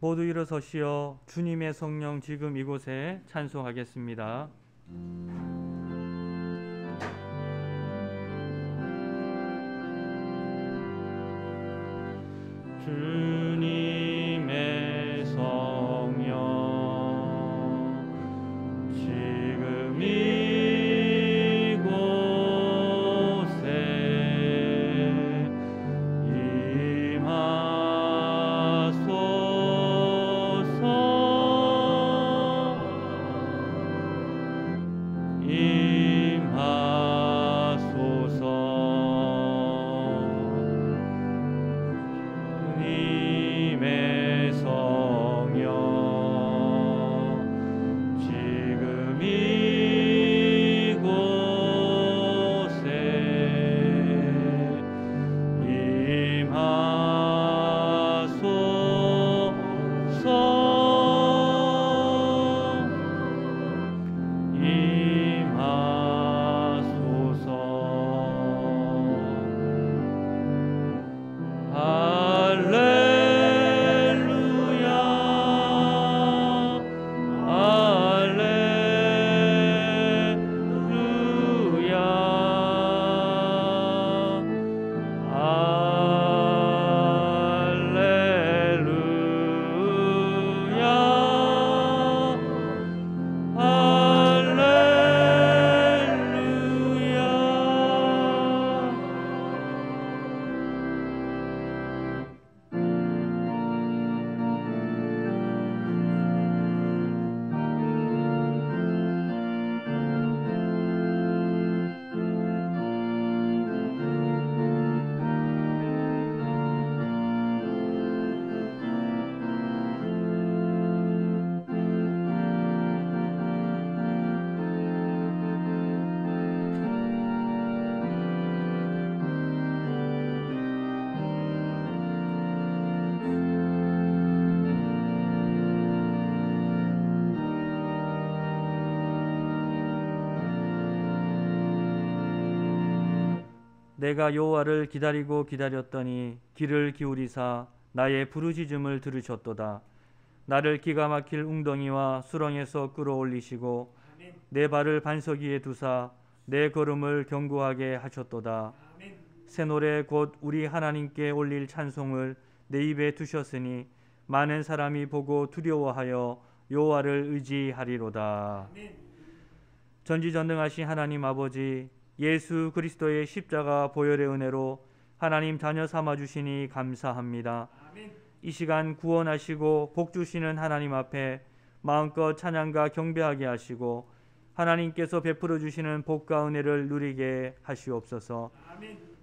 모두 일어서시어 주님의 성령 지금 이곳에 찬송하겠습니다. 주님의 성령 지금 이곳에 내가 여호와를 기다리고 기다렸더니 귀를 기울이사 나의 부르짖음을 들으셨도다. 나를 기가 막힐 웅덩이와 수렁에서 끌어올리시고 내 발을 반석 위에 두사 내 걸음을 견고하게 하셨도다. 새 노래 곧 우리 하나님께 올릴 찬송을 내 입에 두셨으니 많은 사람이 보고 두려워하여 여호와를 의지하리로다. 전지전능하신 하나님 아버지, 예수 그리스도의 십자가 보혈의 은혜로 하나님 자녀 삼아 주시니 감사합니다. 이 시간 구원하시고 복 주시는 하나님 앞에 마음껏 찬양과 경배하게 하시고 하나님께서 베풀어 주시는 복과 은혜를 누리게 하시옵소서.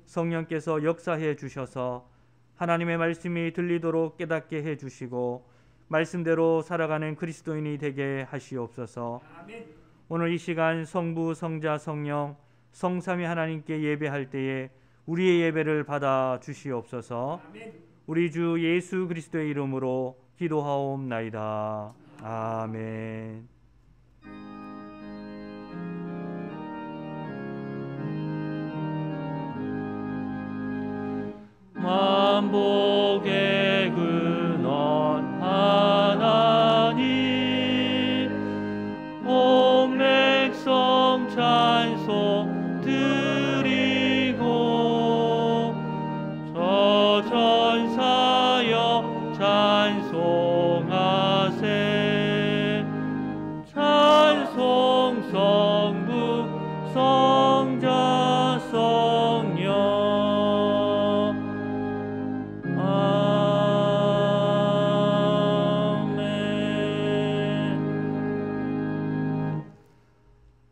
성령께서 역사해 주셔서 하나님의 말씀이 들리도록 깨닫게 해 주시고 말씀대로 살아가는 그리스도인이 되게 하시옵소서. 오늘 이 시간 성부, 성자, 성령 성삼위 하나님께 예배할 때에 우리의 예배를 받아 주시옵소서. 우리 주 예수 그리스도의 이름으로 기도하옵나이다. 아멘. 만복의 근원 하나님 온 백성 찬송 드리고 저 전사여 찬송하세. 찬송 성부 성자 성령 아멘.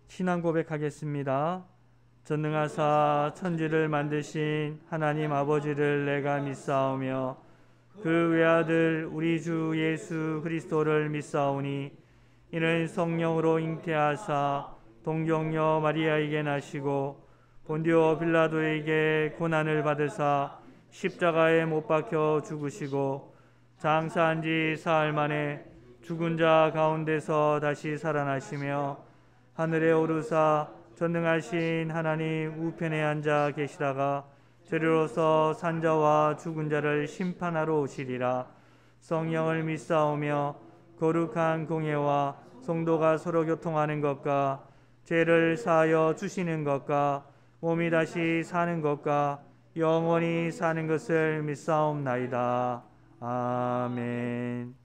신앙 고백하겠습니다. 전능하사 천지를 만드신 하나님 아버지를 내가 믿사오며 그 외아들 우리 주 예수 그리스도를 믿사오니 이는 성령으로 잉태하사 동정녀 마리아에게 나시고 본디오 빌라도에게 고난을 받으사 십자가에 못 박혀 죽으시고 장사한 지 사흘 만에 죽은 자 가운데서 다시 살아나시며 하늘에 오르사 전능하신 하나님 우편에 앉아 계시다가 저리로서 산자와 죽은 자를 심판하러 오시리라. 성령을 믿사오며 거룩한 공예와 성도가 서로 교통하는 것과 죄를 사하여 주시는 것과 몸이 다시 사는 것과 영원히 사는 것을 믿사옵나이다. 아멘.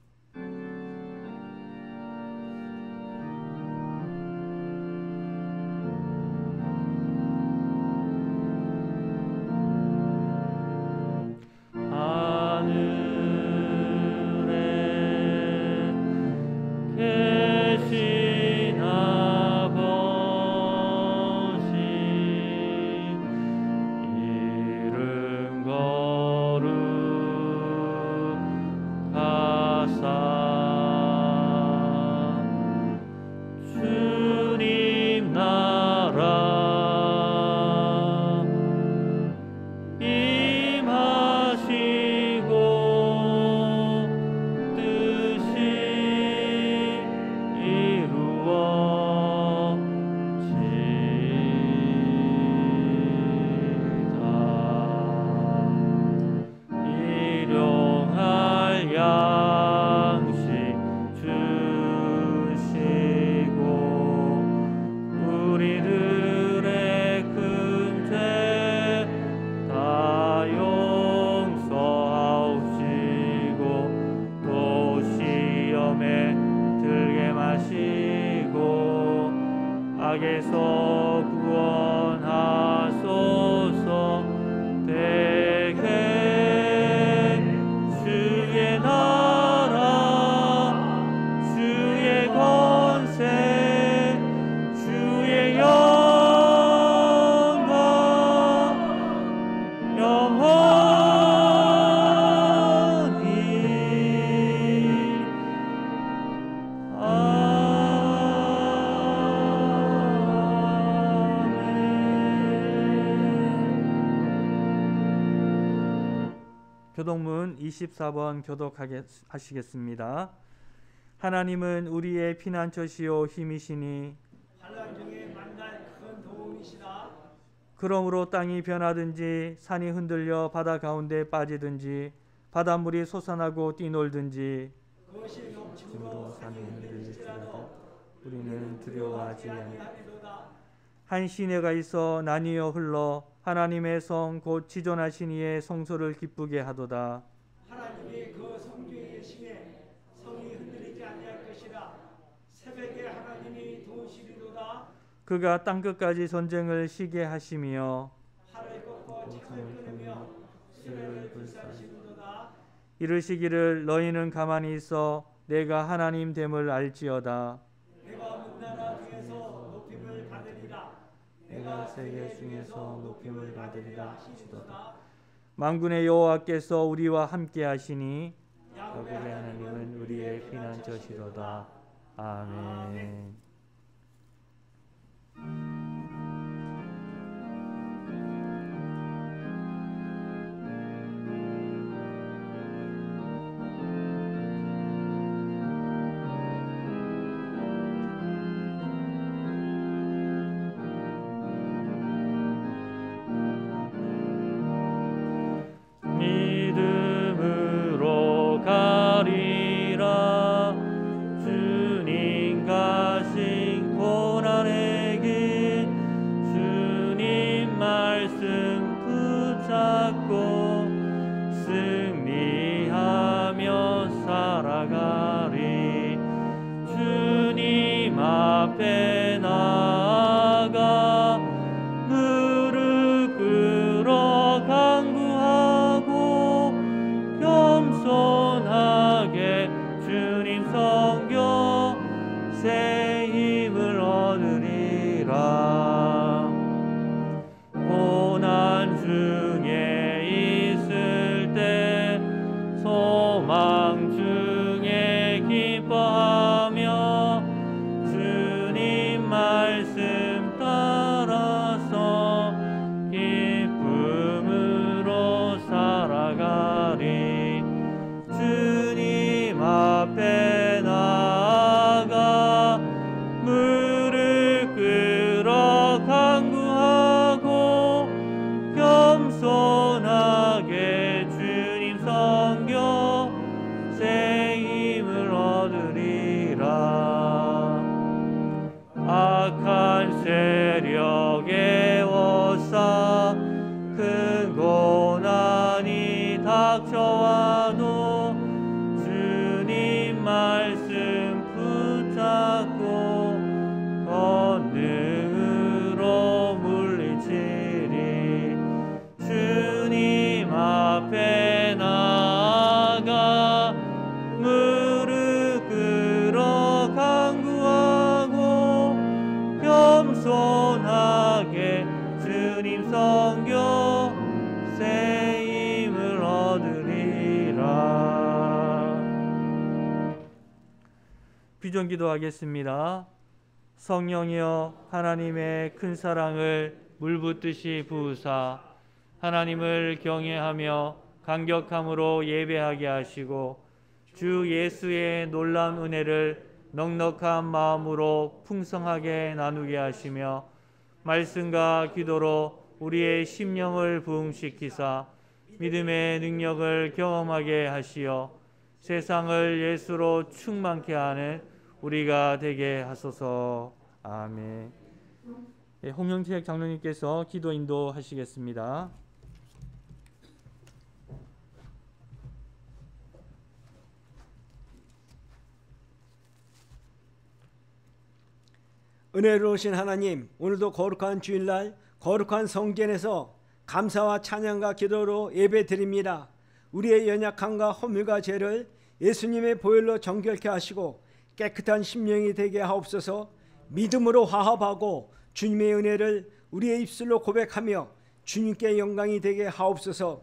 악에서 구원하소서. 대개 주의 나라 주의 권세 주의 영광 영원히 교독문 24번 교독하시겠습니다. 하나님은 우리의 피난처시요 힘이시니 환난 중에 만날 큰 도움이시다. 그러므로 땅이 변하든지 산이 흔들려 바다 가운데 빠지든지 바닷물이 솟아나고 뛰놀든지 그것이 넘침으로 산이 흔들릴지라도 우리는 두려워하지 않으리라. 아니하리로다. 한 시내가 있어 나뉘어 흘러 하나님의 성 곧 지존하신 이의 성소를 기쁘게 하도다. 하나님이 그 성중에 계시매 성이 흔들리지 아니할 것이라. 새벽에 하나님이 도우시리로다. 그가 땅끝까지 전쟁을 시게 하시며 팔을 꺾어 창을 끊으며 수레를 불사시리로다. 이르시기를 너희는 가만히 있어 내가 하나님 됨을 알지어다. 내가 문나라 중에서 높임을 받으리라. 내가 세계 중에서 높임을 받으리라 하시도다. 하시도다. 만군의 여호와께서 우리와 함께 하시니 야곱의 야곱의 하나님은 우리의 피난처시로다. 아멘. 믿음으로 가리라. 주님 가신 고난의 길 얻으리라. 악한 세력에 워싸 큰 고난이 닥쳐와도 주님 말씀 붙잡고 권능으로 물리치리. 주님 앞에 나아가 무릎 꿇어 간구하고 겸손하게 주님 섬겨 새 힘을 얻으리라. 비전 기도하겠습니다. 성령이여 하나님의 큰 사랑을 물붓듯이 부으사 하나님을 경외하며 감격함으로 예배하게 하시고 주 예수의 놀라운 은혜를 넉넉한 마음으로 풍성하게 나누게 하시며 말씀과 기도로 우리의 심령을 부흥시키사 믿음의 능력을 경험하게 하시어 세상을 예수로 충만케 하는 우리가 되게 하소서. 아멘. 홍영택 장로님께서 기도 인도하시겠습니다. 은혜로우신 하나님, 오늘도 거룩한 주일날 거룩한 성전에서 감사와 찬양과 기도로 예배드립니다. 우리의 연약함과 허물과 죄를 예수님의 보혈로 정결케 하시고 깨끗한 심령이 되게 하옵소서. 믿음으로 화합하고 주님의 은혜를 우리의 입술로 고백하며 주님께 영광이 되게 하옵소서.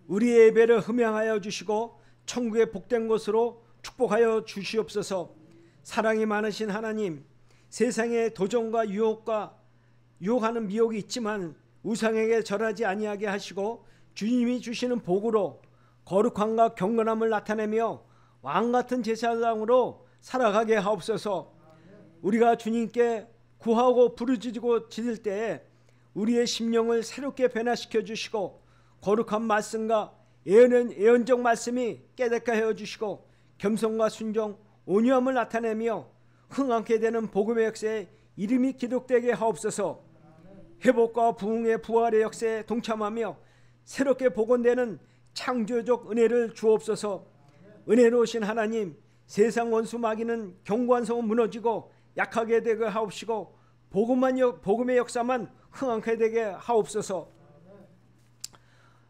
우리의 예배를 흠양하여 주시고 천국의 복된 곳으로 축복하여 주시옵소서. 사랑이 많으신 하나님, 세상의 도전과 유혹하는 미혹이 있지만 우상에게 절하지 아니하게 하시고 주님이 주시는 복으로 거룩함과 경건함을 나타내며 왕같은 제사장으로 살아가게 하옵소서. 우리가 주님께 구하고 부르짖고 지을 때에 우리의 심령을 새롭게 변화시켜 주시고 거룩한 말씀과 예언적 말씀이 깨닫게 하여 주시고 겸손과 순종, 온유함을 나타내며 흥황케 되는 복음의 역사에 이름이 기록되게 하옵소서. 회복과 부흥의 부활의 역사에 동참하며 새롭게 복원되는 창조적 은혜를 주옵소서. 은혜로우신 하나님, 세상 원수 마귀는 견고한 성은 무너지고 약하게 되게 하옵시고 복음의 역사만 흥황케 되게 하옵소서.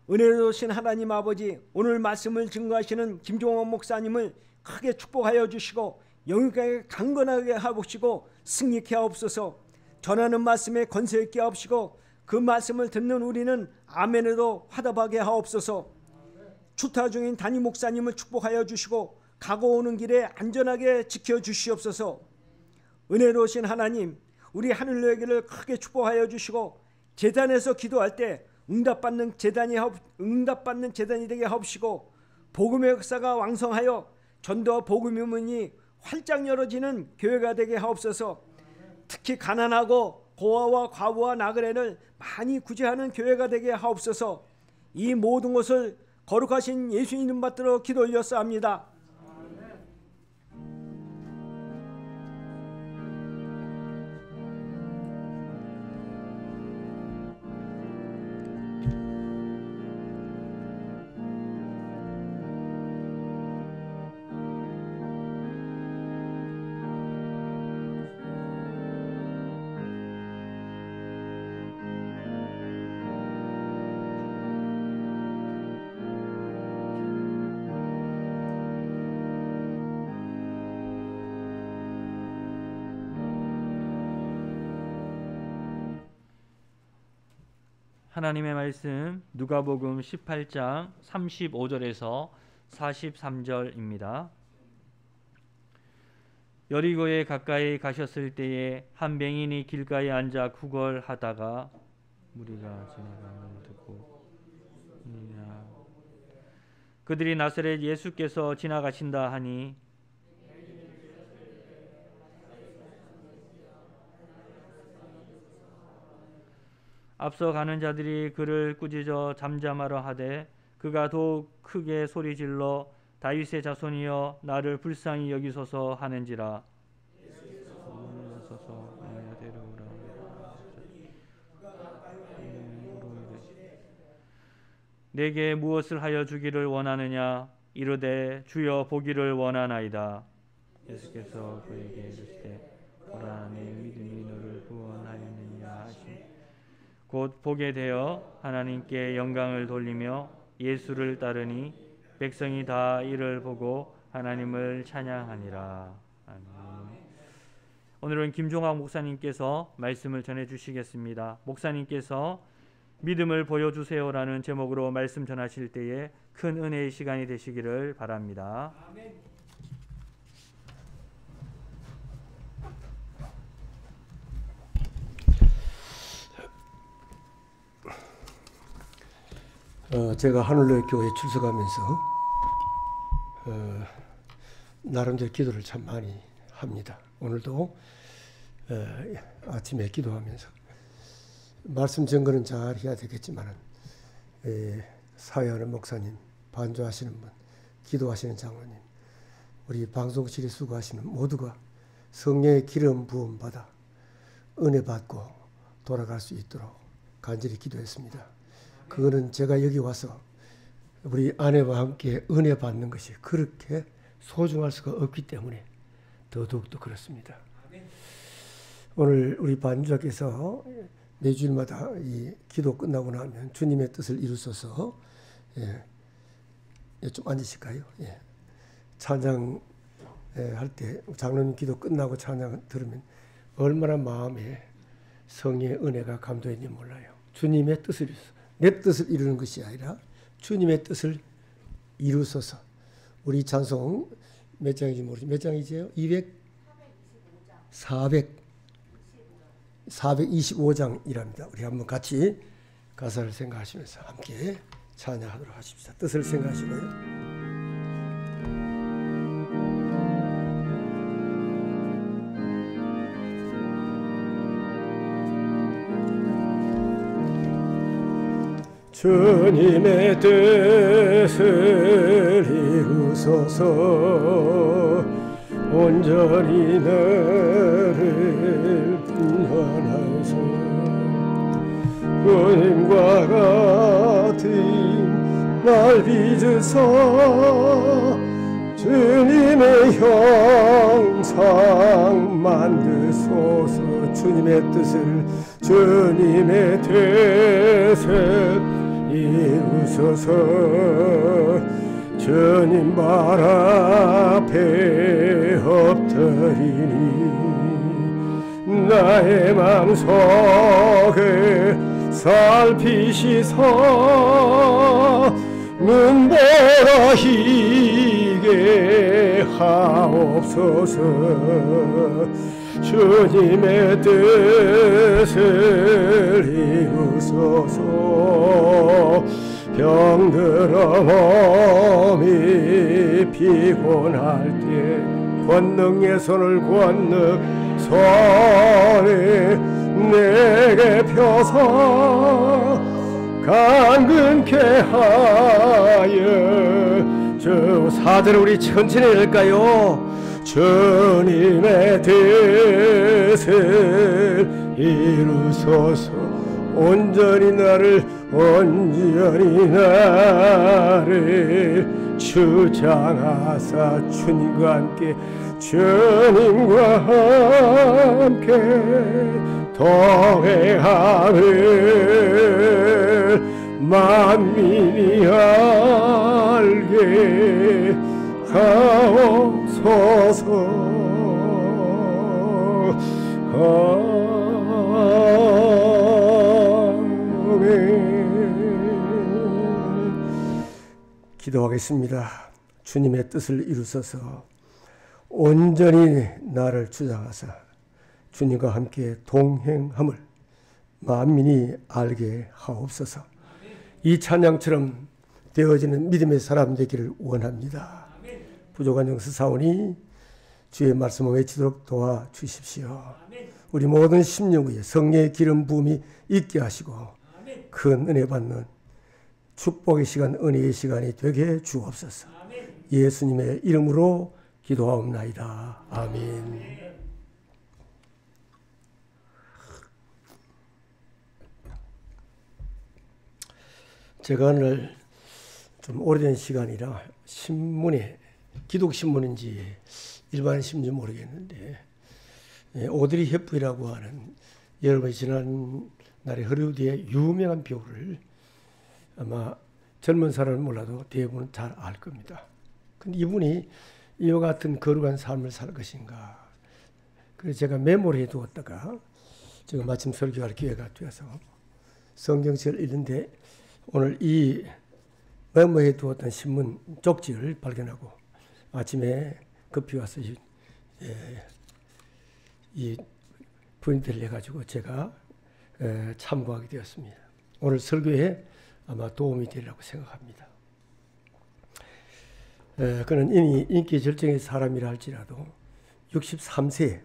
은혜로우신 하나님 아버지, 오늘 말씀을 증거하시는 김종원 목사님을 크게 축복하여 주시고 영육하게 강건하게 하옵시고 승리케 하옵소서. 전하는 말씀에 권세 있게 하옵시고 그 말씀을 듣는 우리는 아멘으로 화답하게 하옵소서. 추타 중인 담임 목사님을 축복하여 주시고 가고 오는 길에 안전하게 지켜 주시옵소서. 은혜로우신 하나님, 우리 하늘로에게를 크게 축복하여 주시고 제단에서 기도할 때 응답받는 제단이 되게 하옵시고 복음의 역사가 왕성하여 전도와 복음의 문이 활짝 열어지는 교회가 되게 하옵소서. 특히 가난하고 고아와 과부와 나그네를 많이 구제하는 교회가 되게 하옵소서. 이 모든 것을 거룩하신 예수 이름 받들어 기도 올렸사옵나이다. 하나님의 말씀 누가복음 18장 35절에서 43절입니다. 여리고에 가까이 가셨을 때에 한 맹인이 길가에 앉아 구걸하다가 무리가 지나가는 듣고 그들이 나사렛 예수께서 지나가신다 하니 앞서 가는 자들이 그를 꾸짖어 잠잠하라 하되 그가 더욱 크게 소리질러 다윗의 자손이여 나를 불쌍히 여기소서 하는지라. 내게 무엇을 하여 주기를 원하느냐? 이르되 주여 보기를 원하나이다. 예수께서 그에게 이르시되 보라 내 믿음이 너를 구원하였느니라 하시니 곧 보게 되어 하나님께 영광을 돌리며 예수를 따르니 백성이 다 이를 보고 하나님을 찬양하니라. 아멘. 오늘은 김종학 목사님께서 말씀을 전해 주시겠습니다. 목사님께서 믿음을 보여주세요라는 제목으로 말씀 전하실 때에 큰 은혜의 시간이 되시기를 바랍니다. 아멘. 제가 하늘로의 교회에 출석하면서 나름대로 기도를 참 많이 합니다. 오늘도 아침에 기도하면서 말씀 증거는 잘 해야 되겠지만 사회하는 목사님, 반주하시는 분, 기도하시는 장로님, 우리 방송실에 수고하시는 모두가 성령의 기름 부음 받아 은혜 받고 돌아갈 수 있도록 간절히 기도했습니다. 그거는 제가 여기 와서 우리 아내와 함께 은혜 받는 것이 그렇게 소중할 수가 없기 때문에 더더욱더 그렇습니다. 오늘 우리 반주자께서 매주일마다 이 기도 끝나고 나면 주님의 뜻을 이루소서, 좀 앉으실까요? 찬양 할 때 장로님 기도 끝나고 찬양 들으면 얼마나 마음에 성령의 은혜가 감도했는지 몰라요. 주님의 뜻을 이루소서. 내 뜻을 이루는 것이 아니라 주님의 뜻을 이루소서. 우리 찬송 몇 장인지 모르지만 몇 장이지요? 425장이랍니다. 우리 한번 같이 가사를 생각하시면서 함께 찬양하도록 하십시다. 뜻을 생각하시고요. 주님의 뜻을 이루소서. 온전히 나를 분하여서 주님과 같은 날 빚으사 주님의 형상 만드소서. 주님의 뜻을 이루소서. 주님 발 앞에 엎드리니 나의 맘속에 살피시사 눈보라 희게 하옵소서. 주님의 뜻을 이루소서. 병들어 몸이 피곤할 때 권능의 손을 손에 내게 펴서 강건케 하여. 저 4절을 우리 천천히 읽을까요? 주님의 뜻을 이루소서. 온전히 나를 주장하사 주님과 함께 동행하를 만민이 알게 하옵소서. 기도하겠습니다. 주님의 뜻을 이루소서. 온전히 나를 주장하사 주님과 함께 동행함을 만민이 알게 하옵소서. 이 찬양처럼 되어지는 믿음의 사람 되기를 원합니다. 부족한 영수 사오니 주의 말씀을 외치도록 도와주십시오. 우리 모든 심령 위에 성령의 기름 부음이 있게 하시고 큰 은혜 받는 축복의 시간, 은혜의 시간이 되게 주옵소서. 예수님의 이름으로 기도하옵나이다. 아멘. 제가 오늘 좀 오래된 시간이라 신문에, 기독신문인지 일반 신문인지 모르겠는데, 오드리 헵번이라고 하는 여러분이 지난날에 허리우드의 유명한 배우를 아마 젊은 사람은 몰라도 대부분은 잘 알 겁니다. 근데 이분이 이와 같은 거룩한 삶을 살 것인가. 그래서 제가 메모를 해 두었다가 지금 마침 설교할 기회가 되어서 성경책을 읽는데 오늘 이 메모해 두었던 신문 쪽지를 발견하고 아침에 급히 와서 이 프린트를 해가지고 제가 참고하게 되었습니다. 오늘 설교에 아마 도움이 되리라고 생각합니다. 그는 이미 인기 절정의 사람이라 할지라도 63세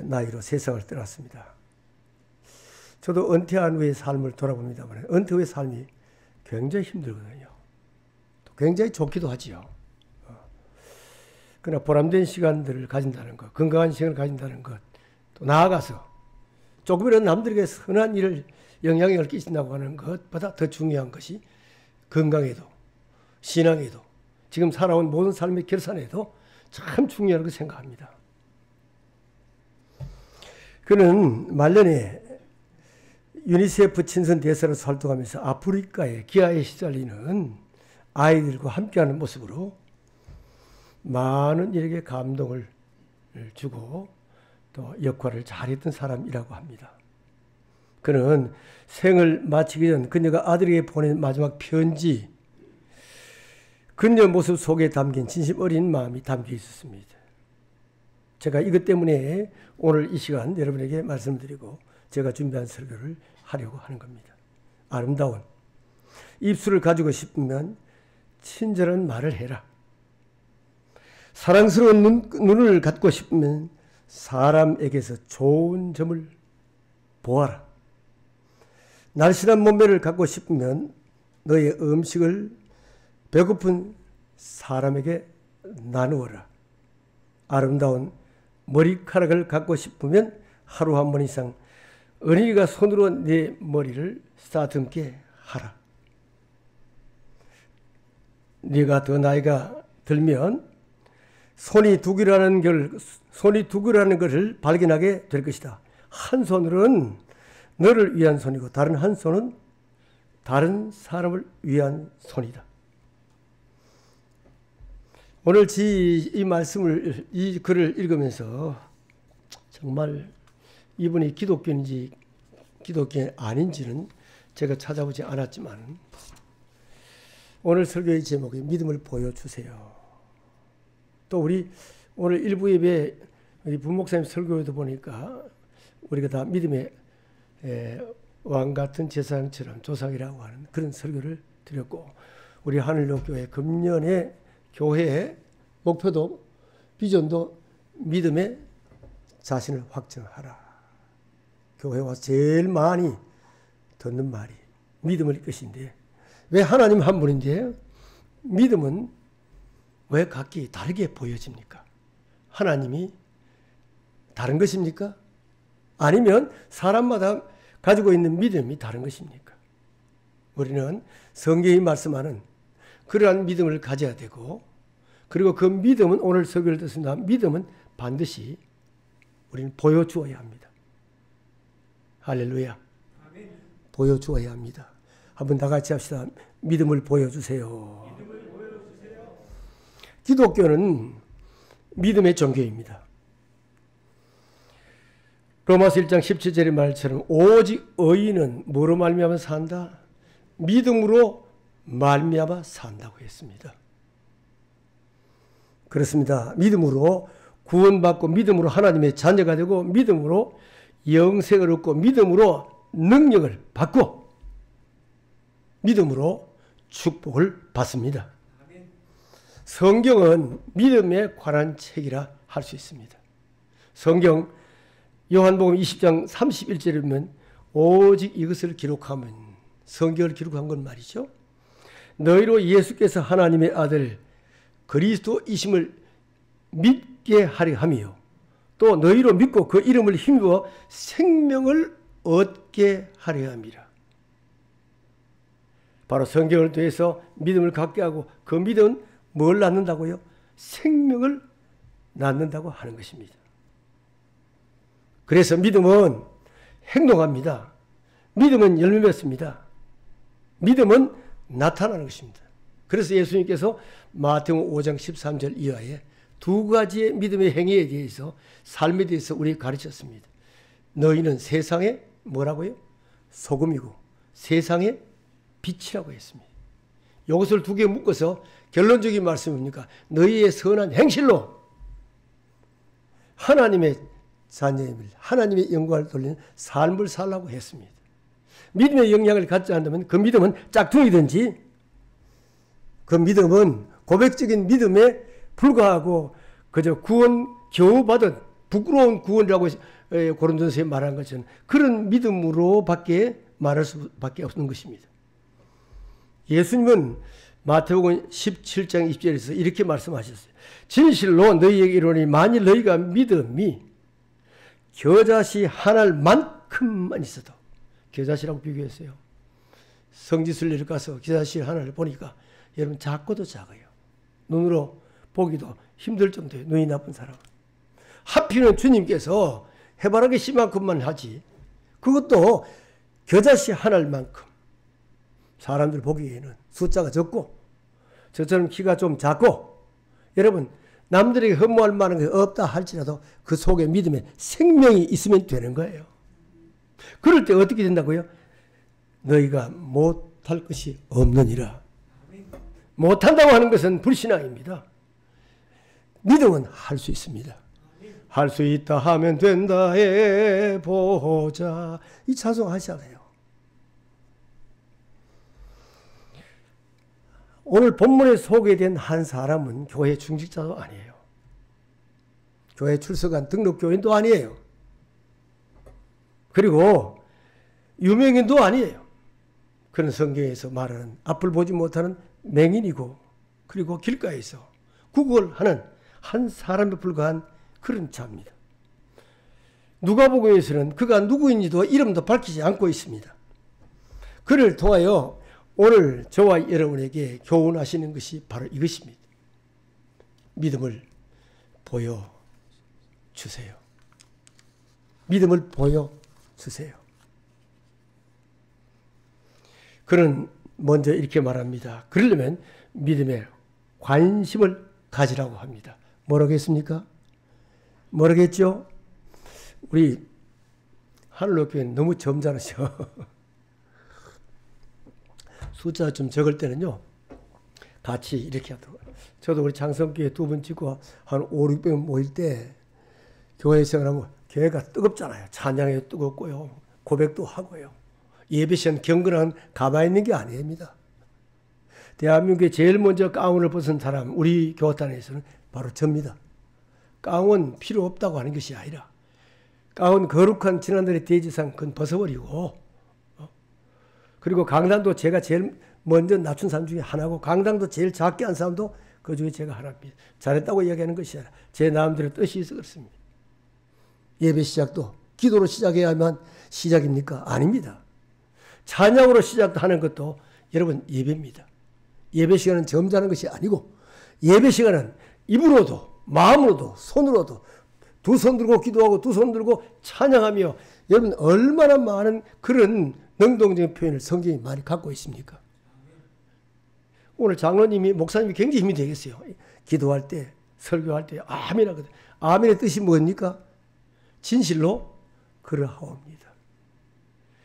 나이로 세상을 떠났습니다. 저도 은퇴한 후의 삶을 돌아봅니다만 은퇴 후의 삶이 굉장히 힘들거든요. 또 굉장히 좋기도 하지요. 그러나 보람된 시간들을 가진다는 것, 건강한 시간을 가진다는 것, 또 나아가서 조금이라도 남들에게 선한 일을 영향력을 끼친다고 하는 것보다 더 중요한 것이 건강에도 신앙에도 지금 살아온 모든 삶의 결산에도 참 중요하다고 생각합니다. 그는 말년에 유니세프 친선 대사로 활동하면서 아프리카의 기아에 시달리는 아이들과 함께하는 모습으로 많은 이에게 감동을 주고 또 역할을 잘했던 사람이라고 합니다. 그는 생을 마치기 전 그녀가 아들에게 보낸 마지막 편지, 그녀 모습 속에 담긴 진심 어린 마음이 담겨 있었습니다. 제가 이것 때문에 오늘 이 시간 여러분에게 말씀드리고 제가 준비한 설교를 하려고 하는 겁니다. 아름다운 입술을 가지고 싶으면 친절한 말을 해라. 사랑스러운 눈을 갖고 싶으면 사람에게서 좋은 점을 보아라. 날씬한 몸매를 갖고 싶으면 너의 음식을 배고픈 사람에게 나누어라. 아름다운 머리카락을 갖고 싶으면 하루 한 번 이상 어린이가 손으로 내 머리를 쓰다듬게 하라. 네가 더 나이가 들면 손이 두 개라는 것을 발견하게 될 것이다. 한 손으로는 너를 위한 손이고 다른 한 손은 다른 사람을 위한 손이다. 오늘 이 말씀을, 이 글을 읽으면서 정말 이분이 기독교인지 기독교인 아닌지는 제가 찾아보지 않았지만 오늘 설교의 제목이 믿음을 보여주세요. 또 우리 오늘 일부 예배 우리 부목사님 설교에도 보니까 우리가 다 믿음의 왕 같은 제사장처럼 조상이라고 하는 그런 설교를 드렸고, 우리 하늘로교회 금년의 교회의 목표도 비전도 믿음의 자신을 확정하라. 교회 와서 제일 많이 듣는 말이 믿음일 것인데, 왜 하나님 한 분인데 믿음은 왜 각기 다르게 보여집니까? 하나님이 다른 것입니까? 아니면 사람마다 가지고 있는 믿음이 다른 것입니까? 우리는 성경이 말씀하는 그러한 믿음을 가져야 되고, 그리고 그 믿음은 오늘 설교를 듣습니다. 믿음은 반드시 우리는 보여주어야 합니다. 할렐루야. 아멘. 보여주어야 합니다. 한번 다 같이 합시다. 믿음을 보여주세요. 믿음을 보여주세요. 기독교는 믿음의 종교입니다. 로마서 1장 17절의 말처럼 오직 의인은 뭐로 말미암아 산다? 믿음으로 말미암아 산다고 했습니다. 그렇습니다. 믿음으로 구원받고 믿음으로 하나님의 자녀가 되고 믿음으로 영생을 얻고 믿음으로 능력을 받고 믿음으로 축복을 받습니다. 성경은 믿음에 관한 책이라 할 수 있습니다. 성경 요한복음 20장 31절에 보면 오직 이것을 기록하면, 성경을 기록한 건 말이죠. 너희로 예수께서 하나님의 아들 그리스도이심을 믿게 하려 하며 또 너희로 믿고 그 이름을 힘입어 생명을 얻게 하려 함이라. 바로 성경을 통해서 믿음을 갖게 하고 그 믿음은 뭘 낳는다고요? 생명을 낳는다고 하는 것입니다. 그래서 믿음은 행동합니다. 믿음은 열매 맺습니다. 믿음은 나타나는 것입니다. 그래서 예수님께서 마태복음 5장 13절 이하에 두 가지의 믿음의 행위에 대해서 삶에 대해서 우리에게 가르쳤습니다. 너희는 세상의 뭐라고요? 소금이고 세상의 빛이라고 했습니다. 이것을 두 개 묶어서 결론적인 말씀이 뭡니까? 너희의 선한 행실로 하나님의 자녀임을, 하나님의 영광을 돌리는 삶을 살라고 했습니다. 믿음의 영향을 갖지 않으면 그 믿음은 짝퉁이든지 그 믿음은 고백적인 믿음에 불과하고 그저 구원 겨우 받은 부끄러운 구원이라고 고린도서에 말한 것처럼 그런 믿음으로밖에 말할 수밖에 없는 것입니다. 예수님은 마태복음 17장 20절에서 이렇게 말씀하셨어요. 진실로 너희에게 이르노니 만일 너희가 믿음이 겨자씨 하나만큼만 있어도, 겨자씨라고 비교했어요. 성지순례를 가서 겨자씨 하나를 보니까 여러분 작고도 작아요. 눈으로 보기도 힘들 정도의 눈이 나쁜 사람. 하필은 주님께서 해바라기 씨만큼만 하지 그것도 겨자씨 하나만큼. 사람들 보기에는 숫자가 적고 저처럼 키가 좀 작고 여러분 남들에게 흠모할 만한 게 없다 할지라도 그 속에 믿음의 생명이 있으면 되는 거예요. 그럴 때 어떻게 된다고요? 너희가 못할 것이 없느니라. 못한다고 하는 것은 불신앙입니다. 믿음은 할 수 있습니다. 할 수 있다 하면 된다 해보자. 이 찬송 하시잖아요. 오늘 본문에 소개된 한 사람은 교회 중직자도 아니에요. 교회 출석한 등록교인도 아니에요. 그리고 유명인도 아니에요. 그는 성경에서 말하는 앞을 보지 못하는 맹인이고 그리고 길가에서 구걸하는 한 사람에 불과한 그런 자입니다. 누가복음에서는 그가 누구인지도 이름도 밝히지 않고 있습니다. 그를 통하여 오늘 저와 여러분에게 교훈하시는 것이 바로 이것입니다. 믿음을 보여주세요. 믿음을 보여주세요. 그는 먼저 이렇게 말합니다. 그러려면 믿음에 관심을 가지라고 합니다. 뭐라고 했습니까? 뭐라고 했죠? 우리 하늘로교회는 너무 점잖으셔. 숫자 좀 적을 때는요. 같이 이렇게 하도록. 저도 우리 장성교회 두 번 찍고 한 5, 600명 모일 때 교회 생활하면 교회가 뜨겁잖아요. 찬양이 뜨겁고요. 고백도 하고요. 예배 시간 경건한 가만히 있는 게 아닙니다. 대한민국에 제일 먼저 가운을 벗은 사람 우리 교단에서는 바로 접니다. 가운 필요 없다고 하는 것이 아니라 가운 거룩한 지난날의 대지상 그건 벗어버리고 그리고 강단도 제가 제일 먼저 낮춘 사람 중에 하나고 강당도 제일 작게 한 사람도 그 중에 제가 하나입니다. 잘했다고 이야기하는 것이 아니라 제 마음대로 뜻이 있어 그렇습니다. 예배 시작도 기도로 시작해야만 시작입니까? 아닙니다. 찬양으로 시작하는 것도 여러분 예배입니다. 예배 시간은 점잖은 것이 아니고 예배 시간은 입으로도 마음으로도 손으로도 두 손 들고 기도하고 두 손 들고 찬양하며 여러분 얼마나 많은 그런 능동적인 표현을 성경이 많이 갖고 있습니까? 오늘 장로님이 목사님이 굉장히 힘이 되겠어요. 기도할 때 설교할 때 아멘 하거든. 아멘의 뜻이 뭡니까? 진실로 그러하옵니다.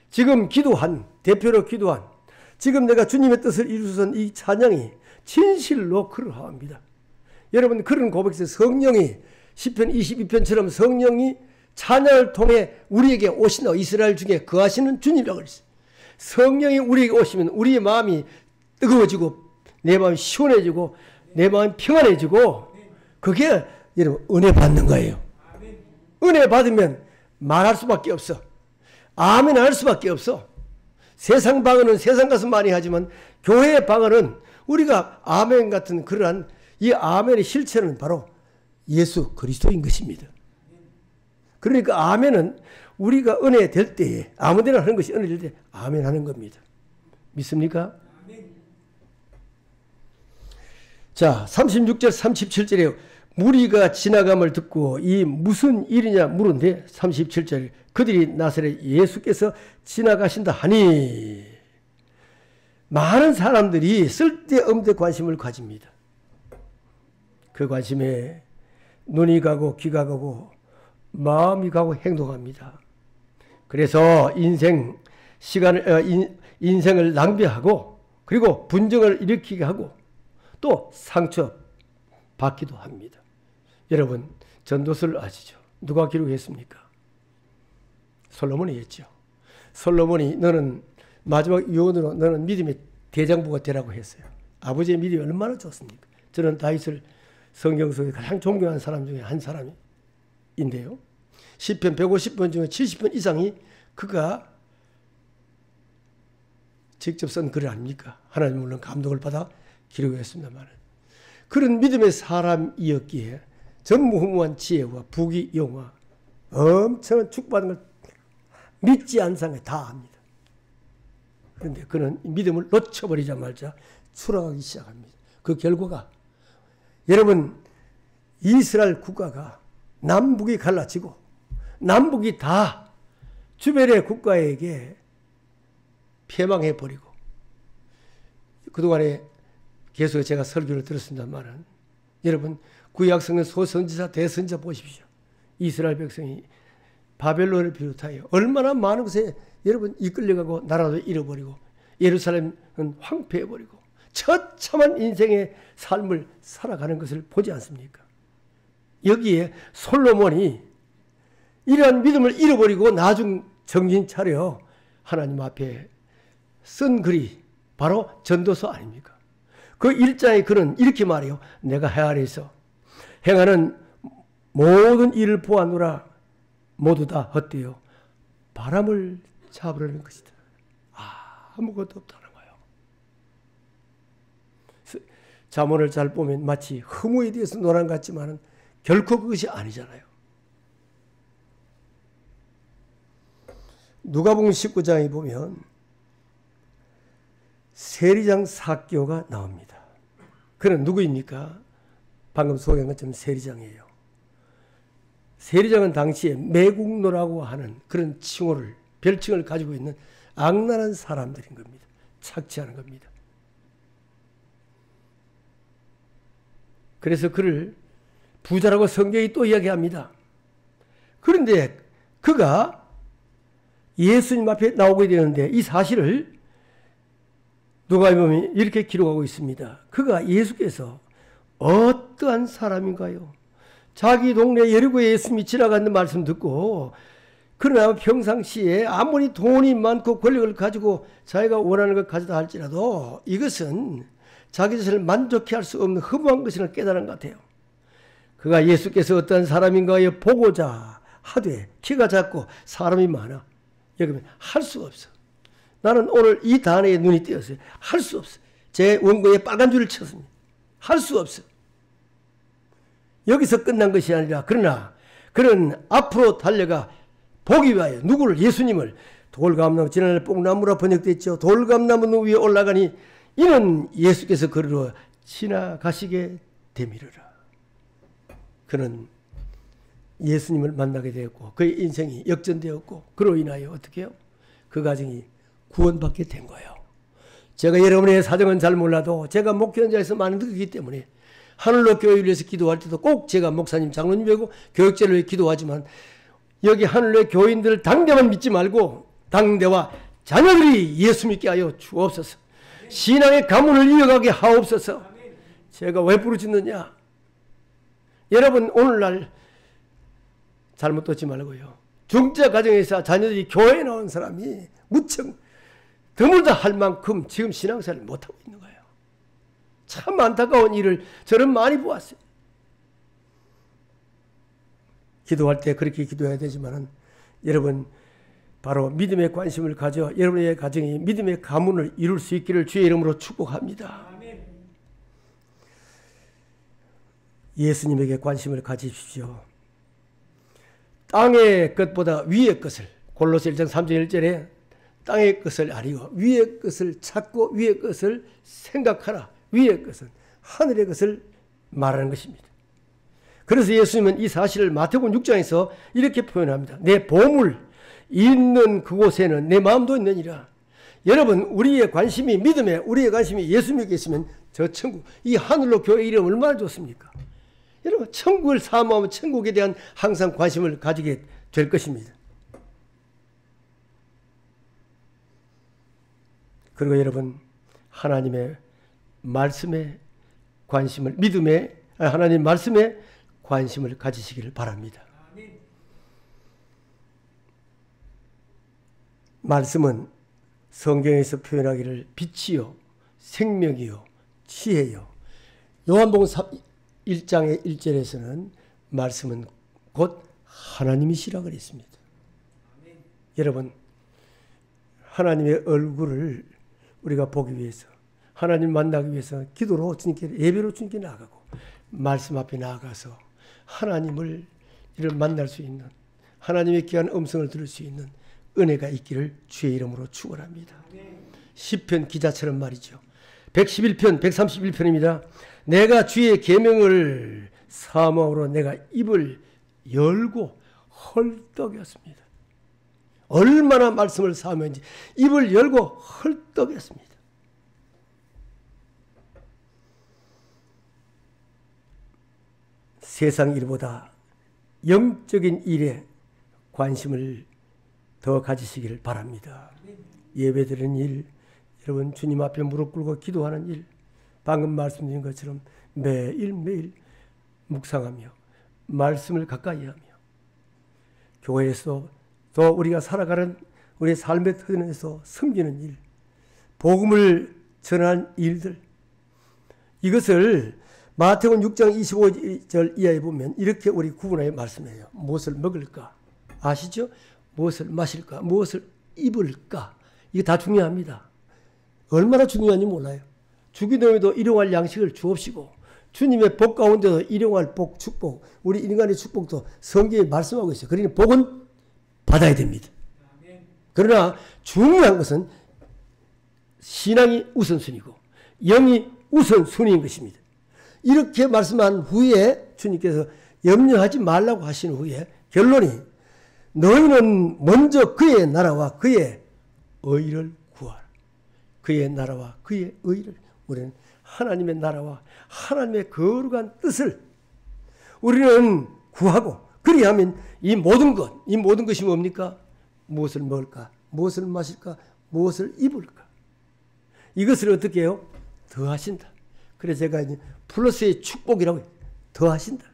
지금 기도한 대표로 기도한 지금 내가 주님의 뜻을 이루선 이 찬양이 진실로 그러하옵니다. 여러분 그런 고백에서 성령이 시편 22편처럼 성령이 찬양을 통해 우리에게 오시나 이스라엘 중에 거하시는 주님이라고 그랬어요. 성령이 우리에게 오시면 우리의 마음이 뜨거워지고 내 마음이 시원해지고 내 마음이 평안해지고 그게 여러분 은혜 받는 거예요. 은혜 받으면 말할 수밖에 없어. 아멘 할 수밖에 없어. 세상 방언은 세상 가서 많이 하지만 교회의 방언은 우리가 아멘 같은 그러한 이 아멘의 실체는 바로 예수 그리스도인 것입니다. 그러니까 아멘은 우리가 은혜 될 때에 아무데나 하는 것이 은혜 될 때 아멘 하는 겁니다. 믿습니까? 자, 36절 37절에 무리가 지나감을 듣고 이 무슨 일이냐 물은데 37절 그들이 나사렛 예수께서 지나가신다 하니 많은 사람들이 쓸데없는 관심을 가집니다. 그 관심에 눈이 가고 귀가 가고 마음이 가고 행동합니다. 그래서 인생을 낭비하고 그리고 분쟁을 일으키게 하고 또 상처 받기도 합니다. 여러분 전도서를 아시죠? 누가 기록했습니까? 솔로몬이 했죠. 솔로몬이 너는 마지막 유언으로 너는 믿음의 대장부가 되라고 했어요. 아버지의 믿음이 얼마나 좋습니까? 저는 다윗을 성경 속에 가장 존경하는 사람 중에 한 사람인데요. 시편 150편 중에 70편 이상이 그가 직접 쓴 글 아닙니까? 하나님 물론 감동을 받아 기록했습니다만 그런 믿음의 사람이었기에 전무후무한 지혜와 부귀영화 엄청난 축복받은 걸 믿지 않은 사람이 다 합니다. 그런데 그는 믿음을 놓쳐버리자마자 추락하기 시작합니다. 그 결과가 여러분 이스라엘 국가가 남북이 갈라지고 남북이 다 주변의 국가에게 패망해버리고 그동안에 계속 제가 설교를 들었습니다만 여러분 구약성경 소선지자 대선지자 보십시오. 이스라엘 백성이 바벨론을 비롯하여 얼마나 많은 곳에 여러분 이끌려가고 나라도 잃어버리고 예루살렘은 황폐해버리고 처참한 인생의 삶을 살아가는 것을 보지 않습니까? 여기에 솔로몬이 이러한 믿음을 잃어버리고 나중 정신 차려 하나님 앞에 쓴 글이 바로 전도서 아닙니까? 그 1장에 그는 이렇게 말해요. 내가 해 아래에서 행하는 모든 일을 보아노라 모두 다 헛되어 바람을 잡으려는 것이다. 아무것도 없다는 거예요. 잠언을 잘 보면 마치 허무에 대해서 논한 것 같지만 결코 그것이 아니잖아요. 누가복음 19장에 보면 세리장 삭개오가 나옵니다. 그는 누구입니까? 방금 소개한 것처럼 세리장이에요. 세리장은 당시에 매국노라고 하는 그런 칭호를 별칭을 가지고 있는 악랄한 사람들인 겁니다. 착취하는 겁니다. 그래서 그를 부자라고 성경이 또 이야기합니다. 그런데 그가 예수님 앞에 나오게 되는데 이 사실을 누가 보면 이렇게 기록하고 있습니다. 그가 예수께서 어떠한 사람인가요? 자기 동네 여리고에 예수님이 지나가는 말씀 듣고 그러나 평상시에 아무리 돈이 많고 권력을 가지고 자기가 원하는 것 가져다 할지라도 이것은 자기 자신을 만족해 할 수 없는 허무한 것을 깨달은 것 같아요. 그가 예수께서 어떠한 사람인가요? 보고자 하되 키가 작고 사람이 많아. 여기 할 수가 없어. 나는 오늘 이 단어에 눈이 띄었어요. 할 수 없어. 제 원고에 빨간 줄을 쳤습니다. 할 수 없어. 여기서 끝난 것이 아니라 그러나 그는 앞으로 달려가 보기 위하여 누구를? 예수님을. 돌감나무 지난날 뽕나무라 번역됐죠. 돌감나무 위에 올라가니 이는 예수께서 그리로 지나가시게 되미르라. 그는 예수님을 만나게 되었고 그의 인생이 역전되었고 그로 인하여 어떻게 해요? 그 가정이 구원받게 된 거예요. 제가 여러분의 사정은 잘 몰라도 제가 목회하는 자에서 많은 듣기 때문에 하늘로 교회를 위해서 기도할 때도 꼭 제가 목사님, 장로님이고 교육자를 위해 기도하지만 여기 하늘로 교인들 당대만 믿지 말고 당대와 자녀들이 예수 믿게 하여 주옵소서. 신앙의 가문을 이어가게 하옵소서. 제가 왜 부르짖느냐? 여러분 오늘날 잘못 듣지 말고요. 중자 가정에서 자녀들이 교회에 나온 사람이 무척 드물다 할 만큼 지금 신앙생활을 못하고 있는 거예요. 참 안타까운 일을 저는 많이 보았어요. 기도할 때 그렇게 기도해야 되지만 여러분 바로 믿음의 관심을 가져 여러분의 가정이 믿음의 가문을 이룰 수 있기를 주의 이름으로 축복합니다. 예수님에게 관심을 가지십시오. 땅의 것보다 위의 것을, 골로새 1장 3절 1절에 땅의 것을 아니고 위의 것을 찾고 위의 것을 생각하라. 위의 것은 하늘의 것을 말하는 것입니다. 그래서 예수님은 이 사실을 마태복음 6장에서 이렇게 표현합니다. 내 보물 있는 그곳에는 내 마음도 있느니라. 여러분, 우리의 관심이 믿음에, 우리의 관심이 예수님에 계시면 저 천국, 이 하늘로 교회 이름 얼마나 좋습니까? 여러분, 천국을 사모하면 천국에 대한 항상 관심을 가지게 될 것입니다. 그리고 여러분, 하나님의 말씀에 관심을, 믿음에, 하나님 말씀에 관심을 가지시기를 바랍니다. 말씀은 성경에서 표현하기를 빛이요, 생명이요, 지혜요. 요한복음 1장의 1절에서는 말씀은 곧 하나님이시라 그랬습니다. 여러분, 하나님의 얼굴을 우리가 보기 위해서, 하나님 만나기 위해서 기도로 주님께, 예배로 주님께 나아가고 말씀 앞에 나아가서 하나님을 이를 만날 수 있는, 하나님의 귀한 음성을 들을 수 있는 은혜가 있기를 주의 이름으로 축원합니다. 시편 기자처럼 말이죠. 111편 131편입니다. 내가 주의 계명을 사모하므로 내가 입을 열고 헐떡였습니다. 얼마나 말씀을 사모했는지 입을 열고 헐떡였습니다. 세상 일보다 영적인 일에 관심을 더 가지시기를 바랍니다. 예배드리는 일, 여러분 주님 앞에 무릎 꿇고 기도하는 일, 방금 말씀드린 것처럼 매일매일 묵상하며 말씀을 가까이 하며 교회에서 또 우리가 살아가는 우리의 삶의 터전에서 섬기는 일, 복음을 전하는 일들, 이것을 마태복음 6장 25절 이하에 보면 이렇게 우리 구분하여 말씀해요. 무엇을 먹을까? 아시죠? 무엇을 마실까? 무엇을 입을까? 이게 다 중요합니다. 얼마나 중요한지 몰라요. 주기도에도 일용할 양식을 주옵시고 주님의 복 가운데도 일용할 복, 축복, 우리 인간의 축복도 성경에 말씀하고 있어요. 그러니 복은 받아야 됩니다. 그러나 중요한 것은 신앙이 우선순위고 영이 우선순위인 것입니다. 이렇게 말씀한 후에 주님께서 염려하지 말라고 하신 후에 결론이 너희는 먼저 그의 나라와 그의 의를 구하라. 그의 나라와 그의 의를, 우리는 하나님의 나라와 하나님의 거룩한 뜻을 우리는 구하고, 그리하면 이 모든 것이 뭡니까? 무엇을 먹을까? 무엇을 마실까? 무엇을 입을까? 이것을 어떻게 해요? 더하신다. 그래서 제가 이제 플러스의 축복이라고 해요. 더하신다.